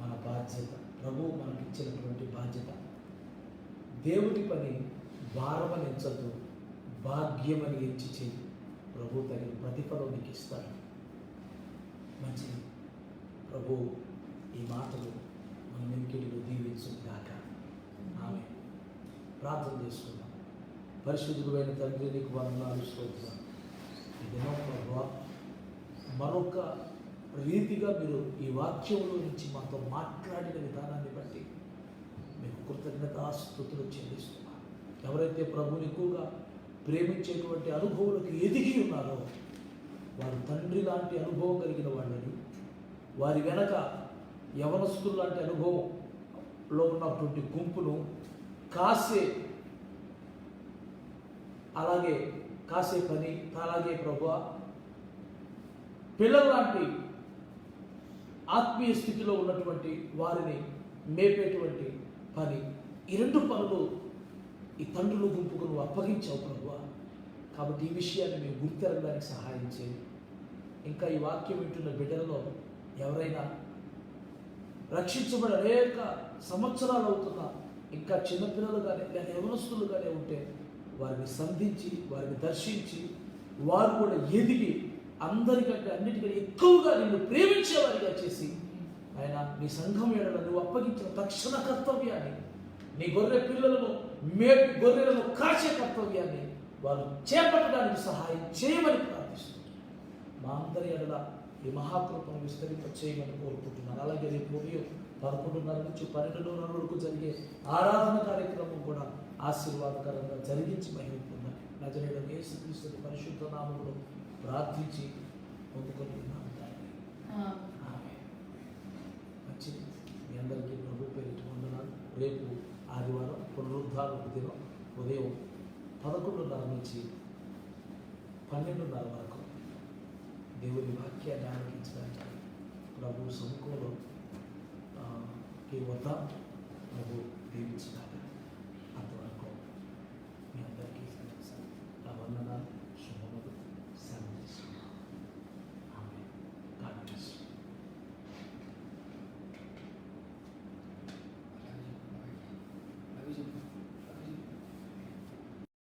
మన బాధ్యత, ప్రభువు మనకి ఇచ్చినటువంటి బాధ్యత. దేవుని పని భారమని ఎంచద్దు, భాగ్యమని ఎంచి చేయి. ప్రభు తగిన ప్రతిఫలం నీకు ఇస్తాడు. మంచిది. ప్రభు ఈ మాటలు మన వెంకిడిలో దీవించుగాక. ఆమె ప్రార్థన చేసుకుందాం. పరిశుద్ధుడైన తండ్రి, నీకు వందనాలు, స్తోత్రాలు. ఇదేమో ప్రభువా, మరొక రీతిగా మీరు ఈ వాక్యంలో నుంచి మాతో మాట్లాడిన విధానాన్ని బట్టి మీకు కృతజ్ఞతాస్తుతులు చెల్లిస్తున్నాను. ఎవరైతే ప్రభువుని ఎక్కువగా ప్రేమించేటువంటి అనుభవాలకు ఎదిగి ఉన్నారో వారు తండ్రి లాంటి అనుభవం కలిగిన వాళ్ళని, వారి వెనక యవనస్తులు లాంటి అనుభవంలో ఉన్నటువంటి గుంపును కాసే పని, అలాగే ప్రభువా పిల్లల లాంటి ఆత్మీయ స్థితిలో ఉన్నటువంటి వారిని మేపేటువంటి పని, ఈ రెండు పనులు ఈ తండ్రుల గుంపుకు నువ్వు అప్పగించావు ప్రభువా. కాబట్టి ఈ విషయాన్ని మేము గుర్తెరగడానికి సహాయం చేయండి. ఇంకా ఈ వాక్యం వింటున్న బిడ్డలలో ఎవరైనా రక్షించబడి అనేక సంవత్సరాలు అవుతున్నా ఇంకా చిన్నపిల్లలు కానీ లేదా యవనస్తులు కానీ ఉంటే వారిని సంధించి, వారిని దర్శించి, వారు కూడా ఎదిగి అందరికంటే అన్నిటికంటే ఎక్కువగా నిన్ను ప్రేమించేవారిగా చేసి ఆయన నీ సంఘం ఏడలో నువ్వు అప్పగించిన తక్షణ కర్తవ్యాన్ని, నీ గొర్రె పిల్లలను గొర్రెలను కాచే కర్తవ్యాన్ని వారు చేపట్టడానికి సహాయం చేయమని ప్రార్థిస్తున్నాను. మా అందరి ఎడల ఈ మహాకృపను విస్తరింప చేయమని కోరుకుంటున్నాను. అలాగే రేపు ఉదయం 11:30 నుంచి 12:30 వరకు జరిగే ఆరాధన కార్యక్రమం కూడా ఆశీర్వాదకరంగా జరిగించి మహిమపొందాలి. నజరేయుడైన యేసుక్రీస్తు పరిశుద్ధ నామములో ప్రార్థించి పొందుకొని ఉన్నాను. మంచిది. మీ అందరికీ ప్రభు పేరిట వందనాలు. రేపు ఆదివారం పునరుద్ధారణ దినం ఉదయం 11:30 నుంచి 12:30 వరకు దేవుని వాక్యాన్ని ఆలకించడానికి ప్రభు సముఖంలో వద్ద ప్రభు దీవించడానికి